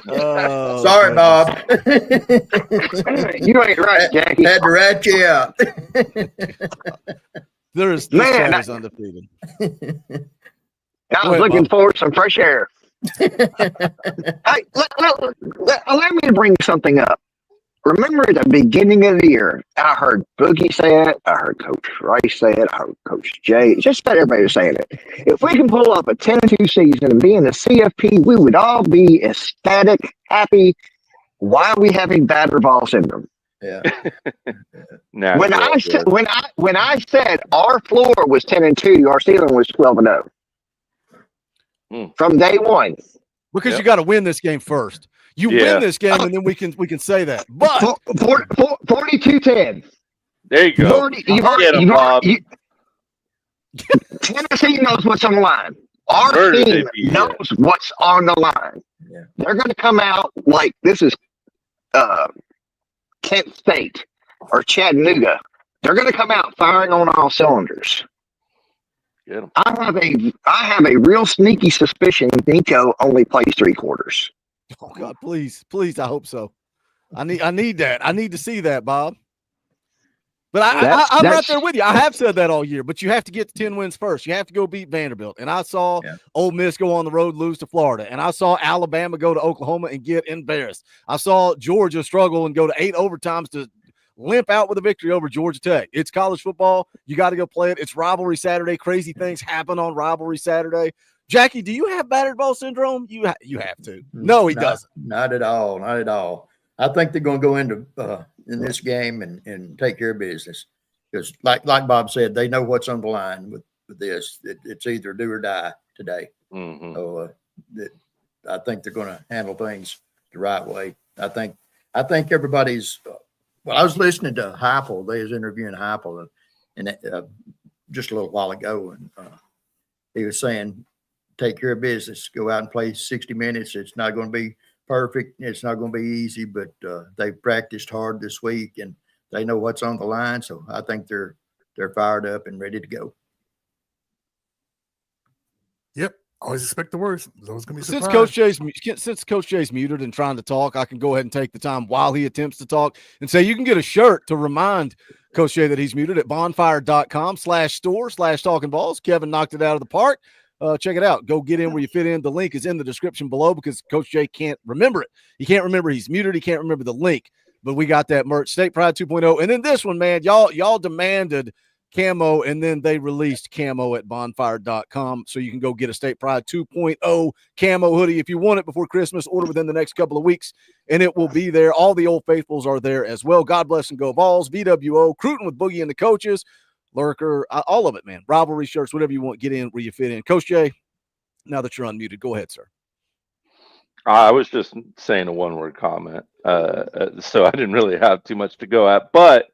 Oh, Sorry, Bob. You ain't right, Jackie. Had to rat you out. This Man, chat is undefeated. I was looking for some fresh air. Hey, allow me to bring something up. Remember at the beginning of the year, I heard Boogie say it, I heard Coach Rice say it, I heard Coach Jay, just about everybody was saying it. If we can pull up a 10-2 season and be in the CFP, we would all be ecstatic, happy. Why are we having battered ball syndrome? Yeah. When I said our floor was 10-2, our ceiling was 12-0. From day one. Because you got to win this game first. You win this game, and then we can say that. But 42-10. There you go. Tennessee knows what's on the line. Our team knows what's on the line. Yeah. They're going to come out like this is Kent State or Chattanooga. They're going to come out firing on all cylinders. I have a real sneaky suspicion Nico only plays 3 quarters. Oh God, please, I hope so. I need that. I need to see that, Bob. But I'm right there with you. I have said that all year. But you have to get to 10 wins first. You have to go beat Vanderbilt. And I saw Ole Miss go on the road, lose to Florida. And I saw Alabama go to Oklahoma and get embarrassed. I saw Georgia struggle and go to 8 overtimes to limp out with a victory over Georgia Tech. It's college football. You got to go play it. It's rivalry Saturday. Crazy things happen on rivalry Saturday. Jackie, do you have battered ball syndrome? You have to. No, he doesn't. Not at all. Not at all. I think they're going to go into in this game and take care of business because, like Bob said, they know what's on the line with this. It's either do or die today. Mm-hmm. So I think they're going to handle things the right way. I think everybody's. Well, I was listening to Heupel. They was interviewing Heupel and just a little while ago, and he was saying, take care of business. Go out and play 60 minutes. It's not going to be perfect. It's not going to be easy, but they practiced hard this week, and they know what's on the line. So I think they're fired up and ready to go. Yep. Always expect the worst. There's always going to be Since surprise. Coach Jay's muted and trying to talk, I can go ahead and take the time while he attempts to talk and say you can get a shirt to remind Coach Jay that he's muted at bonfire.com/store/Talkin VAWLS. Kevin knocked it out of the park. Check it out. Go get in where you fit in. The link is in the description below because Coach Jay can't remember it. He can't remember he's muted. He can't remember the link. But we got that merch. State Pride 2.0. And then this one, man, y'all demanded camo, and then they released camo at bonfire.com. So you can go get a State Pride 2.0 camo hoodie if you want it before Christmas. Order within the next couple of weeks, and it will be there. All the old faithfuls are there as well. God bless and go Vols. VWO, Cruton with Boogie and the coaches. Lurker, all of it, man. Rivalry shirts, whatever you want, get in where you fit in. Coach Jay, now that you're unmuted, go ahead, sir. I was just saying a one-word comment, so I didn't really have too much to go at. But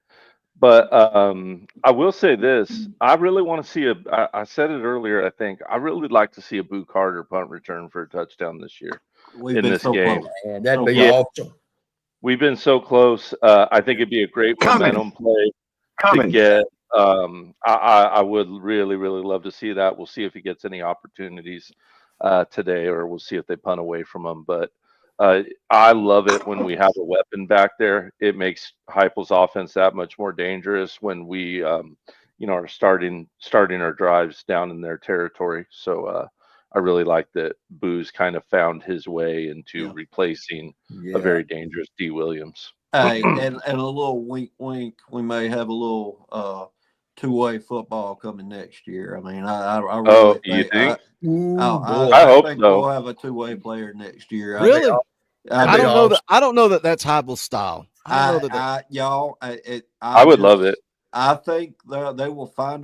I will say this: I really want to see I said it earlier. I think I really like to see a Boo Carter punt return for a touchdown this year in this game. Close. Man, that'd be awesome. We've been so close. I think it'd be a great momentum play to get. I would really, really love to see that. We'll see if he gets any opportunities today, or we'll see if they punt away from him. But I love it when we have a weapon back there. It makes Heupel's offense that much more dangerous when we, are starting our drives down in their territory. So I really like that Boo's kind of found his way into replacing a very dangerous D. Williams. Hey, and a little wink, wink. We may have a little two-way football coming next year. I mean, I really you think? I hope think so. We'll have a two-way player next year. Really? I don't know that that's Heupel's style. I would love it. I think they will find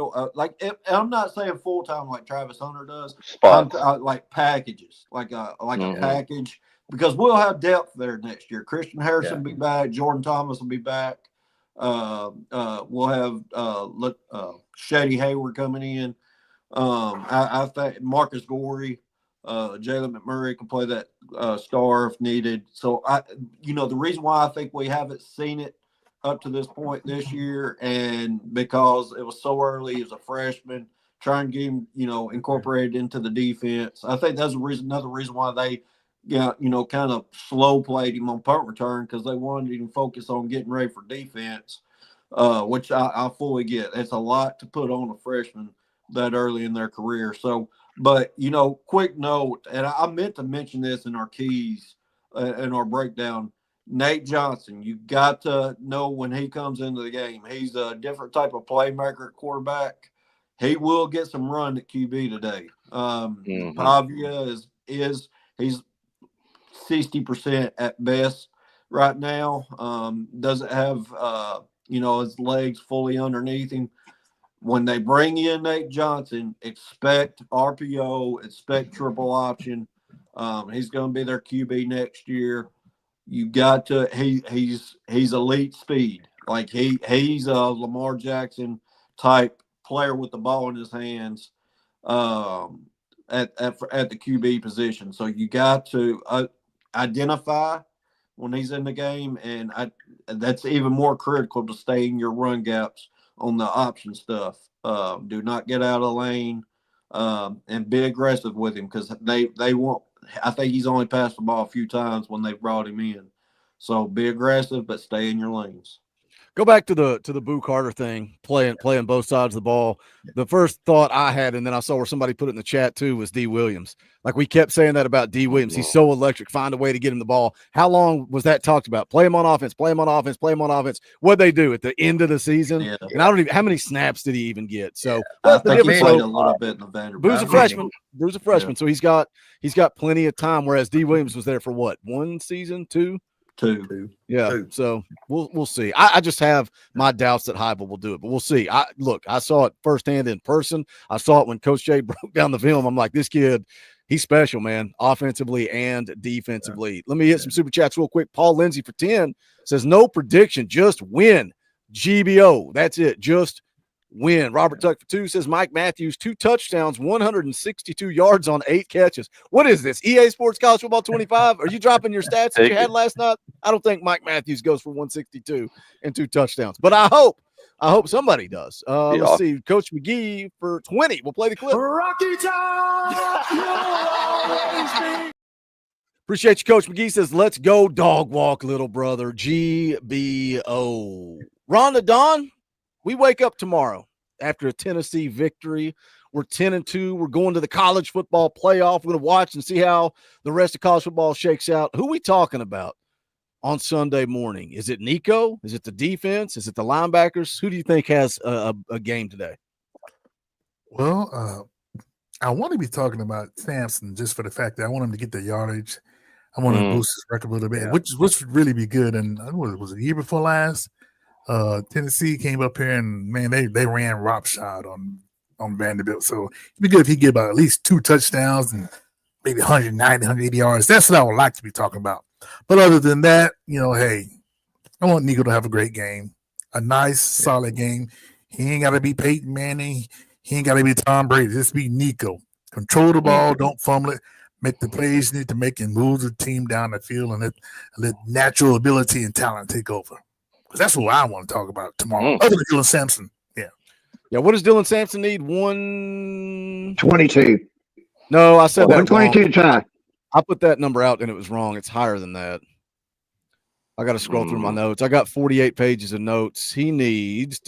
I'm not saying full time like Travis Hunter does. Like packages, like a package, because we'll have depth there next year. Christian Harrison will be back. Jordan Thomas will be back. We'll have Shady Hayward coming in. I think Marcus Gorey. Jalen McMurray can play that star if needed. So the reason why I think we haven't seen it up to this point this year, and because it was so early as a freshman, trying to get him, incorporated into the defense. I think that's another reason why they, kind of slow played him on punt return, because they wanted him to focus on getting ready for defense, which I fully get. It's a lot to put on a freshman that early in their career. So, but, quick note, and I meant to mention this in our keys, in our breakdown, Nate Johnson, you got to know when he comes into the game, he's a different type of playmaker at quarterback. He will get some run at QB today. Pavia he's 60% at best right now. Doesn't have his legs fully underneath him. When they bring in Nate Johnson, expect RPO, expect triple option. He's going to be their QB next year. You got to he's elite speed. Like he's a Lamar Jackson type player with the ball in his hands at the QB position. So you got to identify when he's in the game, and that's even more critical to stay in your run gaps on the option stuff. Do not get out of the lane and be aggressive with him, because they won't. I think he's only passed the ball a few times when they brought him in. So be aggressive, but stay in your lanes. Go back to the Boo Carter thing, playing both sides of the ball. The first thought I had, and then I saw where somebody put it in the chat too, was D. Williams. Like, we kept saying that about D. Williams. He's so electric. Find a way to get him the ball. How long was that talked about? Play him on offense, play him on offense, play him on offense. What'd they do at the end of the season? Yeah. And I don't even – how many snaps did he even get? So I think he played a little bit in the Vanderbilt. Boo's a freshman, so he's got plenty of time, whereas D. Williams was there for what, 1 season, 2? Two. Yeah. Two. So we'll see. I just have my doubts that Heupel will do it, but we'll see. I saw it firsthand in person. I saw it when Coach Jay broke down the film. I'm like, this kid, he's special, man, offensively and defensively. Yeah. Let me hit some super chats real quick. Paul Lindsay for 10 says, no prediction, just win. GBO. That's it. Just win. Robert Tuck for 2 says, Mike Matthews, 2 touchdowns, 162 yards on 8 catches. What is this? EA Sports College Football 25? Are you dropping your stats that you had last night? I don't think Mike Matthews goes for 162 and 2 touchdowns, but I hope somebody does. Let's see. Coach McGee for 20. We'll play the clip. Rocky Top! Appreciate you, Coach McGee says, let's go dog walk, little brother. GBO. Rhonda Dawn, we wake up tomorrow after a Tennessee victory. We're 10-2. We're going to the college football playoff. We're going to watch and see how the rest of college football shakes out. Who are we talking about on Sunday morning? Is it Nico? Is it the defense? Is it the linebackers? Who do you think has a game today? Well, I want to be talking about Sampson just for the fact that I want him to get the yardage. I want to boost his record a little bit, which would really be good. And was it the year before last? Tennessee came up here and, man, they ran roughshod on Vanderbilt. So it'd be good if he get about at least 2 touchdowns and maybe 190, 180 yards. That's what I would like to be talking about. But other than that, hey, I want Nico to have a great game, a nice, solid game. He ain't got to be Peyton Manning. He ain't got to be Tom Brady. Just be Nico. Control the ball, don't fumble it. Make the plays you need to make and move the team down the field and let natural ability and talent take over. Because that's what I want to talk about tomorrow. Other than Dylan Sampson. Yeah. Yeah, what does Dylan Sampson need? 122. No, I said 122 to tie. I put that number out and it was wrong. It's higher than that. I got to scroll through my notes. I got 48 pages of notes. He needs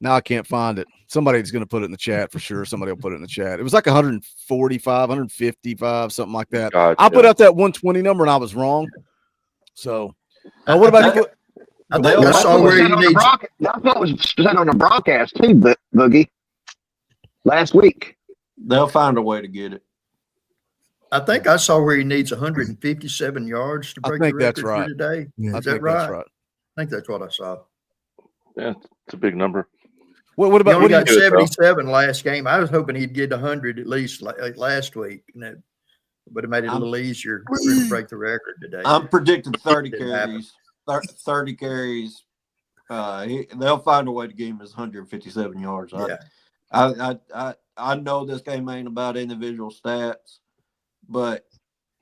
now I can't find it. Somebody's going to put it in the chat for sure. Somebody will put it in the chat. It was like 145, 155, something like that. Gotcha. I put out that 120 number and I was wrong. So, what about you? I saw where you need. That's what was said on the broadcast too, Boogie, last week. They'll find a way to get it. I think I saw where he needs 157 yards to break the record for today. Yeah. Is that right? I think that's what I saw. Yeah, it's a big number. What about? We got 77 last game. I was hoping he'd get 100 at least last week, but it made it a little easier to break the record today. I'm predicting 30 carries. 30 carries. They'll find a way to give him his 157 yards. I I know this game ain't about individual stats, but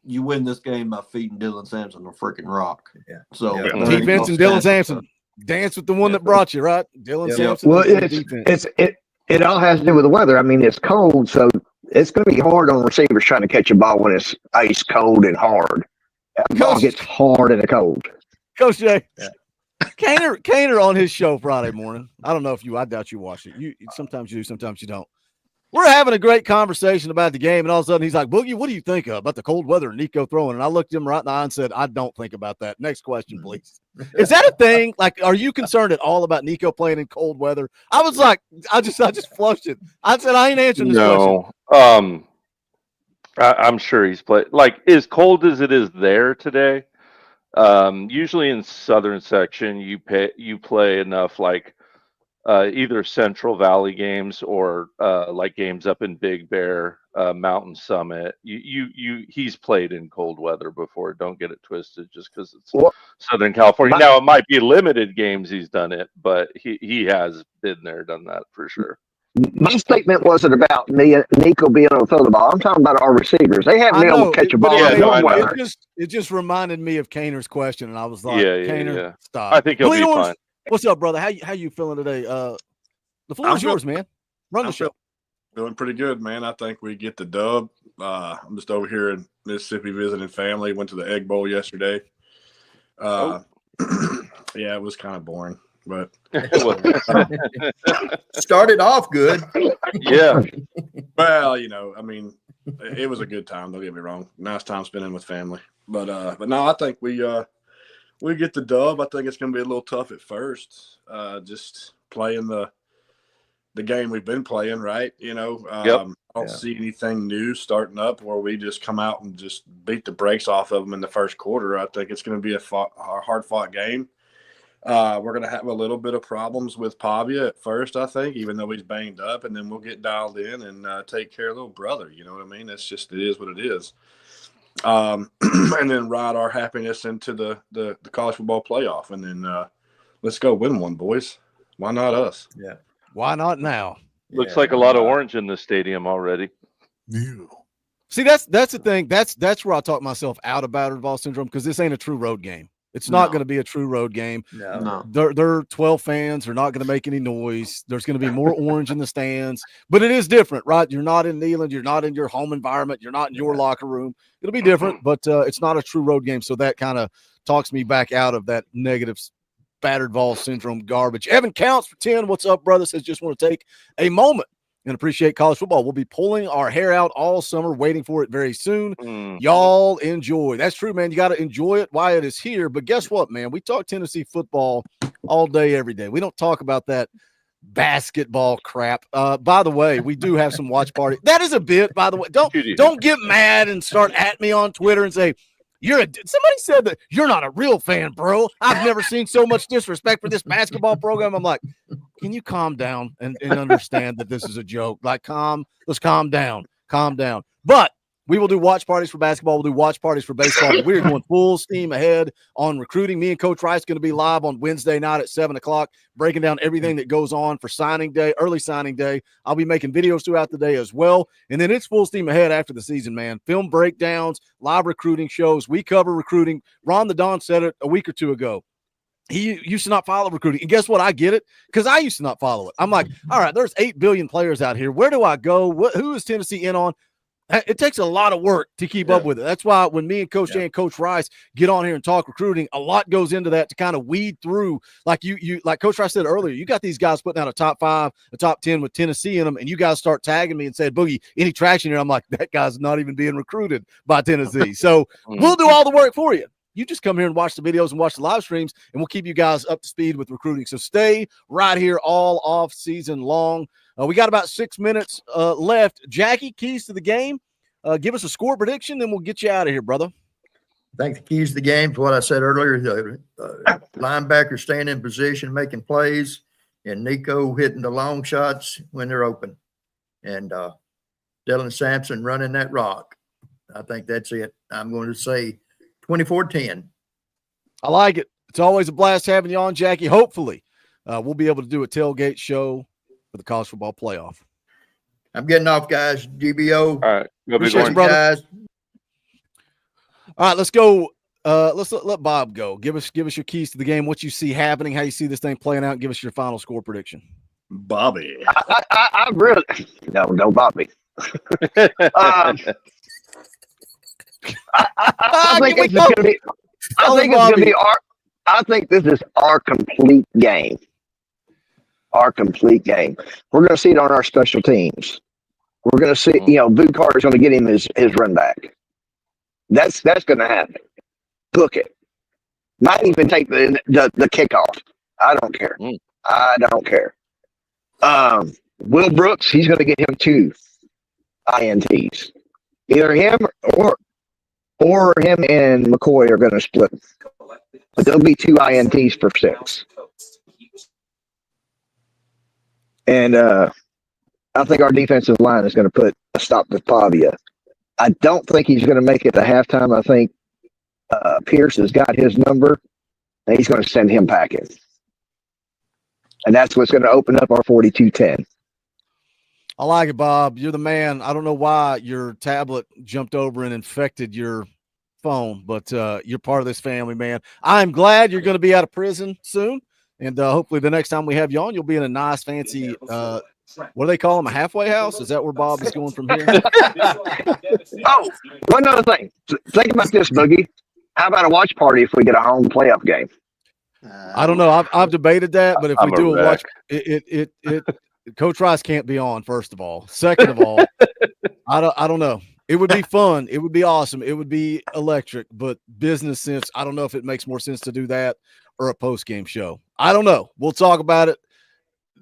you win this game by feeding Dylan Sampson a freaking rock. Yeah. So defense and Dylan Sampson. Dance with the one that brought you, right? Dylan Sampson. Well, it all has to do with the weather. I mean, it's cold, so it's going to be hard on receivers trying to catch a ball when it's ice cold and hard. That ball gets hard in the cold. Coach Jay. Yeah. Kaner on his show Friday morning. I don't know if I doubt you watch it. You sometimes you do, sometimes you don't. We're having a great conversation about the game, and all of a sudden he's like, Boogie, what do you think about the cold weather and Nico throwing? And I looked him right in the eye and said, I don't think about that. Next question, please. Is that a thing? Like, are you concerned at all about Nico playing in cold weather? I was like, I just flushed it. I said, I ain't answering this question. I'm sure he's played like as cold as it is there today. Usually in southern section, you play enough like either Central Valley games or like games up in Big Bear, Mountain Summit. He's played in cold weather before. Don't get it twisted just because it's Southern California. Now it might be limited games he's done it, but he has been there, done that for sure. My statement wasn't about Nico being able to throw the ball. I'm talking about our receivers. They haven't been able to catch a ball in cold weather. It just reminded me of Kaner's question, and I was like, Kaner, stop. I think he'll be fine. What's up, brother? How you feeling today? The floor is yours, man. Run the show. Feeling pretty good, man. I think we get the dub. I'm just over here in Mississippi visiting family. Went to the Egg Bowl yesterday. Yeah, it was kind of boring, but started off good. Yeah. Well, I mean, it was a good time. Don't get me wrong. Nice time spending with family. But no, I think we get the dub. I think it's going to be a little tough at first. Just playing the game we've been playing, right? I don't see anything new starting up where we just come out and just beat the brakes off of them in the first quarter. I think it's going to be a hard-fought game. We're going to have a little bit of problems with Pavia at first, I think, even though he's banged up, and then we'll get dialed in and take care of little brother. You know what I mean? It is what it is. And then ride our happiness into the college football playoff, and then let's go win one, boys. Why not us? Yeah. Why not now? Looks like a lot of orange in the stadium already. See, that's the thing. That's where I talk myself out of battered ball syndrome, because this ain't a true road game. It's not going to be a true road game. No. They're 12 fans. They're not going to make any noise. There's going to be more orange in the stands, but it is different, right? You're not in Neyland. You're not in your home environment. You're not in your locker room. It'll be different, but it's not a true road game. So that kind of talks me back out of that negative battered ball syndrome garbage. Evan Counts for 10. What's up, brother? Says just want to take a moment and appreciate college football. We'll be pulling our hair out all summer, waiting for it very soon. Y'all enjoy. That's true, man. You got to enjoy it while it is here. But guess what, man? We talk Tennessee football all day, every day. We don't talk about that basketball crap. By the way, we do have some watch party. That is a bit, by the way. Don't get mad and start at me on Twitter and say, somebody said that you're not a real fan, bro. I've never seen so much disrespect for this basketball program. I'm like, can you calm down and understand that this is a joke? Like, let's calm down. But we will do watch parties for basketball. We'll do watch parties for baseball. But we're going full steam ahead on recruiting. Me and Coach Rice going to be live on Wednesday night at 7:00, breaking down everything that goes on for signing day, early signing day. I'll be making videos throughout the day as well. And then it's full steam ahead after the season, man. Film breakdowns, live recruiting shows. We cover recruiting. Ron the Don said it a week or two ago. He used to not follow recruiting. And guess what? I get it, because I used to not follow it. I'm like, all right, there's 8 billion players out here. Where do I go? Who is Tennessee in on? It takes a lot of work to keep up with it. That's why when me and Coach Jay and Coach Rice get on here and talk recruiting, a lot goes into that to kind of weed through. Like like Coach Rice said earlier, you got these guys putting out a top 5, a top 10 with Tennessee in them, and you guys start tagging me and said, Boogie, any traction here? I'm like, that guy's not even being recruited by Tennessee. So we'll do all the work for you. You just come here and watch the videos and watch the live streams, and we'll keep you guys up to speed with recruiting. So stay right here all off season long. We got about 6 minutes left. Jackie, keys to the game. Give us a score prediction, then we'll get you out of here, brother. I think the keys to the game to what I said earlier, the linebacker staying in position, making plays, and Nico hitting the long shots when they're open. And Dylan Sampson running that rock. I think that's it. I'm going to say 24-10. I like it. It's always a blast having you on, Jackie. Hopefully, we'll be able to do a tailgate show for the college football playoff. I'm getting off, guys. GBO. All right. Go Big Appreciate you, Orange. brother. Guys. All right, let's go. Let's let Bob go. Give us your keys to the game. What you see happening, how you see this thing playing out. Give us your final score prediction. Bobby. I really no Bobby. I think this is going to be. I think it's going to be our. I think this is our complete game. Our complete game. We're going to see it on our special teams. We're going to see. Boo Carter's going to get him his run back. That's going to happen. Book it. Might even take the kickoff. I don't care. I don't care. Will Brooks, he's going to get him 2 INTs. Either him or him and McCoy are going to split. But there'll be 2 INTs for 6. And I think our defensive line is going to put a stop to Pavia. I don't think he's going to make it to halftime. I think Pierce has got his number, and he's going to send him packing. And that's what's going to open up our 42-10. I like it, Bob. You're the man. I don't know why your tablet jumped over and infected your phone, but you're part of this family, man. I'm glad you're going to be out of prison soon, and hopefully the next time we have you on, you'll be in a nice, fancy what do they call them? A halfway house? Is that where Bob is going from here? Oh, one other thing. Think about this, Boogie. How about a watch party if we get a home playoff game? I don't know. I've debated that, but if we do a watch, wreck. Coach Rice can't be on. First of all, second of all, I don't know. It would be fun. It would be awesome. It would be electric. But business sense, I don't know if it makes more sense to do that or a post game show. I don't know. We'll talk about it.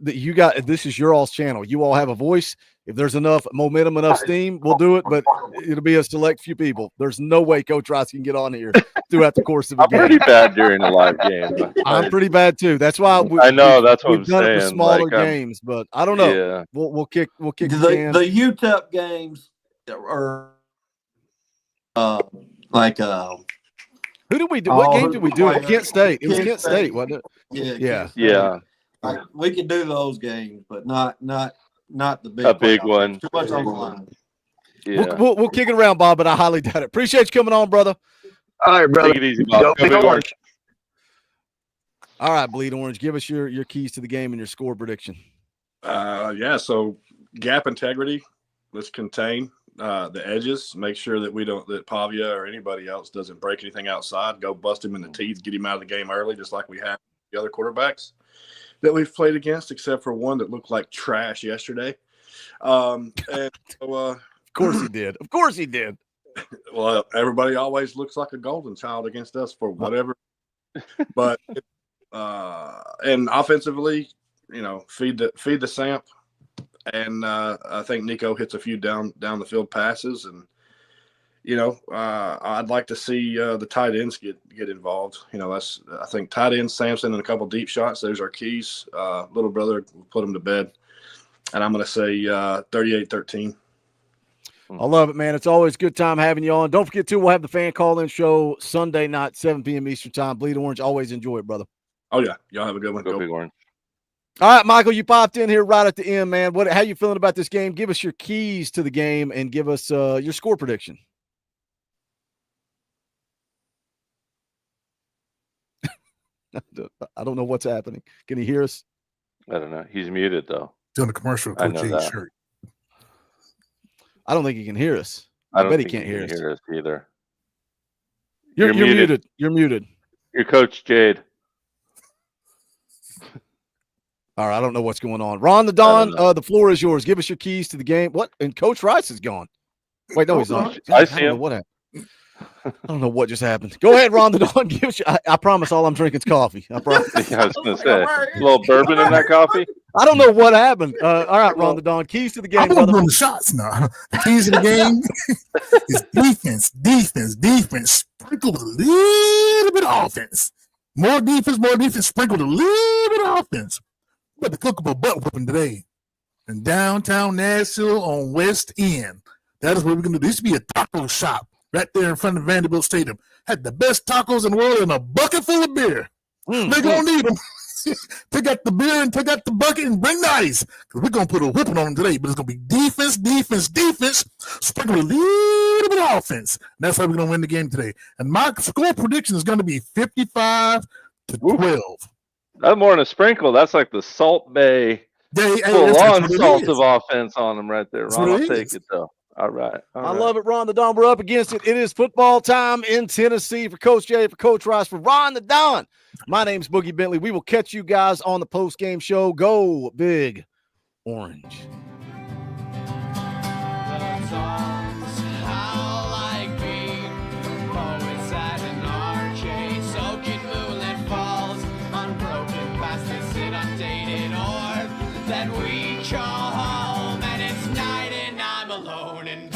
This is your all's channel. You all have a voice. If there's enough momentum, enough steam, we'll do it. But it'll be a select few people. There's no way Coach Rice can get on here throughout the course of the game. I'm pretty bad during a live game. I'm pretty bad too. That's why I know that's what we've I'm done it for saying. smaller Like, games, but I don't know. Yeah. We'll kick The the UTEP games are who did we do? What game did we do? Kent State. It was Kent State, wasn't it? Yeah. Yeah. We can do those games, but not the big A big playoffs. one. Too much on the line. Yeah. We'll kick it around, Bob, but I highly doubt it. Appreciate you coming on, brother. All right, brother. Take it easy, Bob. Go Go Big Big Orange. All right, Bleed Orange, give us your keys to the game and your score prediction. So gap integrity. Let's contain the edges. Make sure that Pavia or anybody else doesn't break anything outside. Go bust him in the teeth. Get him out of the game early, just like we have the other quarterbacks that we've played against, except for one that looked like trash yesterday. Of course he did. Of course he did. Well, everybody always looks like a golden child against us for whatever. But and offensively, feed the Samp, and I think Nico hits a few down the field passes, and I'd like to see the tight ends get involved. I think tight ends, Sampson, and a couple deep shots. Those are keys. Little brother will put them to bed, and I'm going to say 38-13. I love it, man. It's always a good time having you on. Don't forget, too, we'll have the fan call-in show Sunday night, 7 p.m. Eastern time. Bleed Orange, always enjoy it, brother. Oh, yeah. Y'all have a good one. Go Big Orange. All right, Michael, you popped in here right at the end, man. How you feeling about this game? Give us your keys to the game and give us your score prediction. I don't know what's happening. Can he hear us? I don't know. He's muted, though. Doing a commercial. I know that. Shirt. I don't think he can hear us. I bet he think can't hear us. Either. You're muted. You're muted. You're Coach Jade. All right, I don't know what's going on. Ron the Don, the floor is yours. Give us your keys to the game. What? And Coach Rice is gone. Wait, no, he's not. I see him. What happened? I don't know what just happened. Go ahead, Ron the Don. Give us I promise all I'm drinking is coffee. I promise. Yeah, I was going to say, a little bourbon in that coffee. I don't know what happened. All right, Ron the Don. Keys to the game, I'm brother. doing the shots now. The keys to the game is defense. Sprinkled a little bit of offense. More defense, sprinkled a little bit of offense. But the cook up a butt whooping today in downtown Nashville on West End. That is what we're going to do. This used to be a taco shop right there in front of Vanderbilt Stadium. Had the best tacos in the world and a bucket full of beer. They're going to need them. Take out the beer and take out the bucket and bring the ice. Because we're going to put a whipping on them today, but it's going to be defense, sprinkle a little bit of offense. And that's how we're going to win the game today. And my score prediction is going to be 55-12. That's more than a sprinkle. That's like the Salt Bay full-on salt of offense on them right there. Ron, I'll take it, though. All right. I love it, Ron the Don. We're up against it. It is football time in Tennessee for Coach Jay, for Coach Rice, for Ron the Don. My name's Boogie Bentley. We will catch you guys on the post-game show. Go Big Orange. That we call home, and it's night and I'm alone and